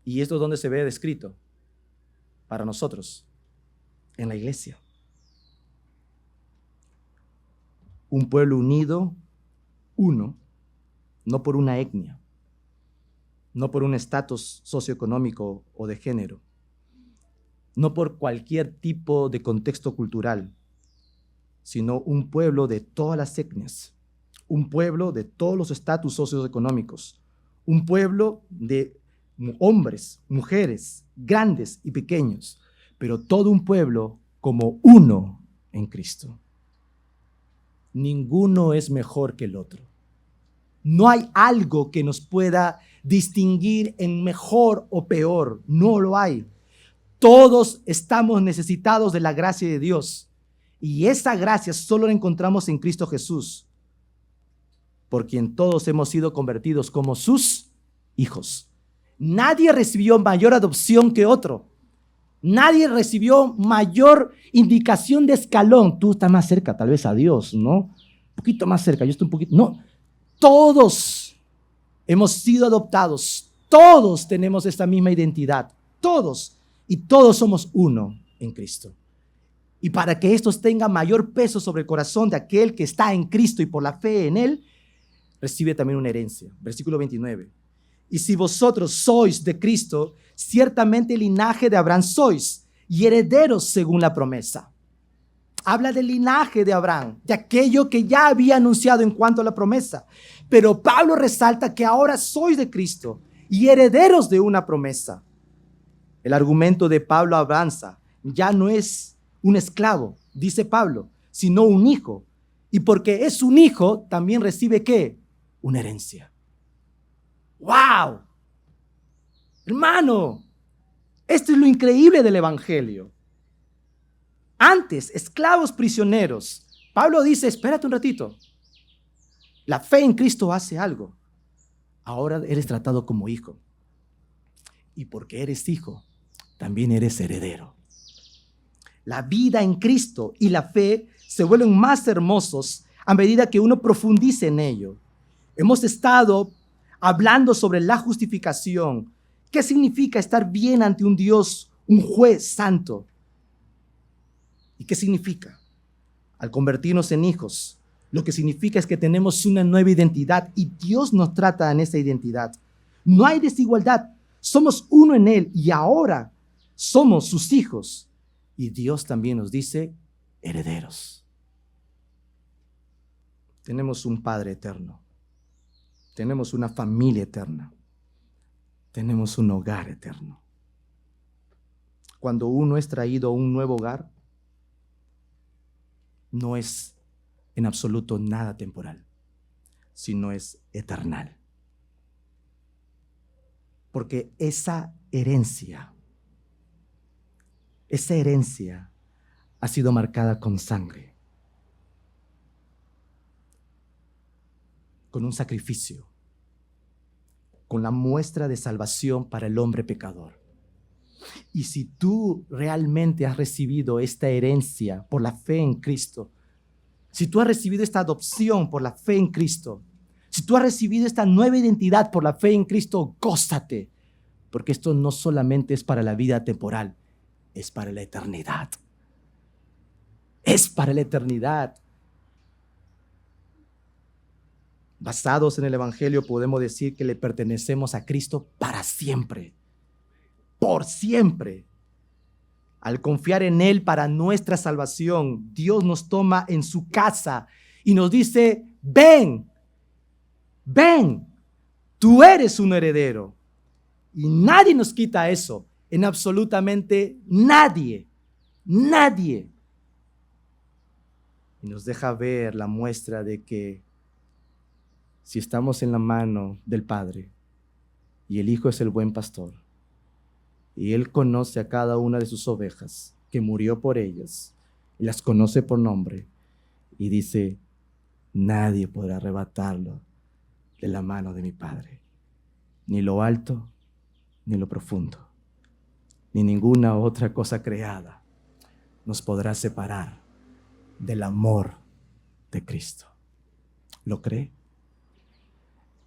¿Y esto es donde se ve descrito? Para nosotros, en la iglesia. Un pueblo unido, uno, no por una etnia, no por un estatus socioeconómico o de género, no por cualquier tipo de contexto cultural, sino un pueblo de todas las etnias, un pueblo de todos los estatus socioeconómicos, un pueblo de hombres, mujeres, grandes y pequeños, pero todo un pueblo como uno en Cristo. Ninguno es mejor que el otro. No hay algo que nos pueda distinguir en mejor o peor. No lo hay. Todos estamos necesitados de la gracia de Dios. Y esa gracia solo la encontramos en Cristo Jesús, por quien todos hemos sido convertidos como sus hijos. Nadie recibió mayor adopción que otro. Nadie recibió mayor indicación de escalón. Tú estás más cerca tal vez a Dios, ¿no? Un poquito más cerca, yo estoy un poquito. No, todos hemos sido adoptados. Todos tenemos esta misma identidad. Todos. Y todos somos uno en Cristo. Y para que estos tengan mayor peso sobre el corazón de aquel que está en Cristo y por la fe en Él, recibe también una herencia. Versículo 29. Y si vosotros sois de Cristo, ciertamente linaje de Abraham sois y herederos según la promesa. Habla del linaje de Abraham, de aquello que ya había anunciado en cuanto a la promesa. Pero Pablo resalta que ahora sois de Cristo y herederos de una promesa. El argumento de Pablo avanza. Ya no es un esclavo, dice Pablo, sino un hijo. Y porque es un hijo, también recibe ¿qué? Una herencia. ¡Wow! Hermano, esto es lo increíble del Evangelio. Antes, esclavos prisioneros, Pablo dice, espérate un ratito. La fe en Cristo hace algo. Ahora eres tratado como hijo. Y porque eres hijo, también eres heredero. La vida en Cristo y la fe se vuelven más hermosos a medida que uno profundice en ello. Hemos estado hablando sobre la justificación. ¿Qué significa estar bien ante un Dios, un juez santo? ¿Y qué significa? Al convertirnos en hijos, lo que significa es que tenemos una nueva identidad y Dios nos trata en esa identidad. No hay desigualdad. Somos uno en Él y ahora somos sus hijos. Y Dios también nos dice herederos. Tenemos un Padre eterno. Tenemos una familia eterna. Tenemos un hogar eterno. Cuando uno es traído a un nuevo hogar, no es en absoluto nada temporal, sino es eternal. Porque esa herencia ha sido marcada con sangre, con un sacrificio, con la muestra de salvación para el hombre pecador. Y si tú realmente has recibido esta herencia por la fe en Cristo, si tú has recibido esta adopción por la fe en Cristo, si tú has recibido esta nueva identidad por la fe en Cristo, gózate, porque esto no solamente es para la vida temporal, es para la eternidad. Es para la eternidad. Basados en el Evangelio, podemos decir que le pertenecemos a Cristo para siempre. Por siempre. Al confiar en Él para nuestra salvación, Dios nos toma en su casa y nos dice, ven, tú eres un heredero. Y nadie nos quita eso, en absolutamente nadie. Y nos deja ver la muestra de que si estamos en la mano del Padre y el Hijo es el buen pastor, y Él conoce a cada una de sus ovejas, que murió por ellas, y las conoce por nombre, y dice, nadie podrá arrebatarlo de la mano de mi Padre, ni lo alto, ni lo profundo, ni ninguna otra cosa creada nos podrá separar del amor de Cristo. ¿Lo cree?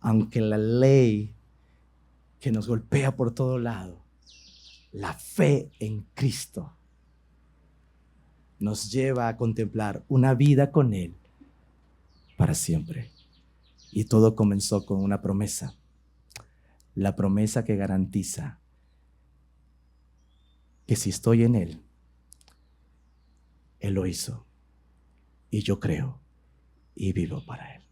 Aunque la ley que nos golpea por todo lado, la fe en Cristo nos lleva a contemplar una vida con Él para siempre. Y todo comenzó con una promesa, la promesa que garantiza que si estoy en Él, Él lo hizo, y yo creo y vivo para Él.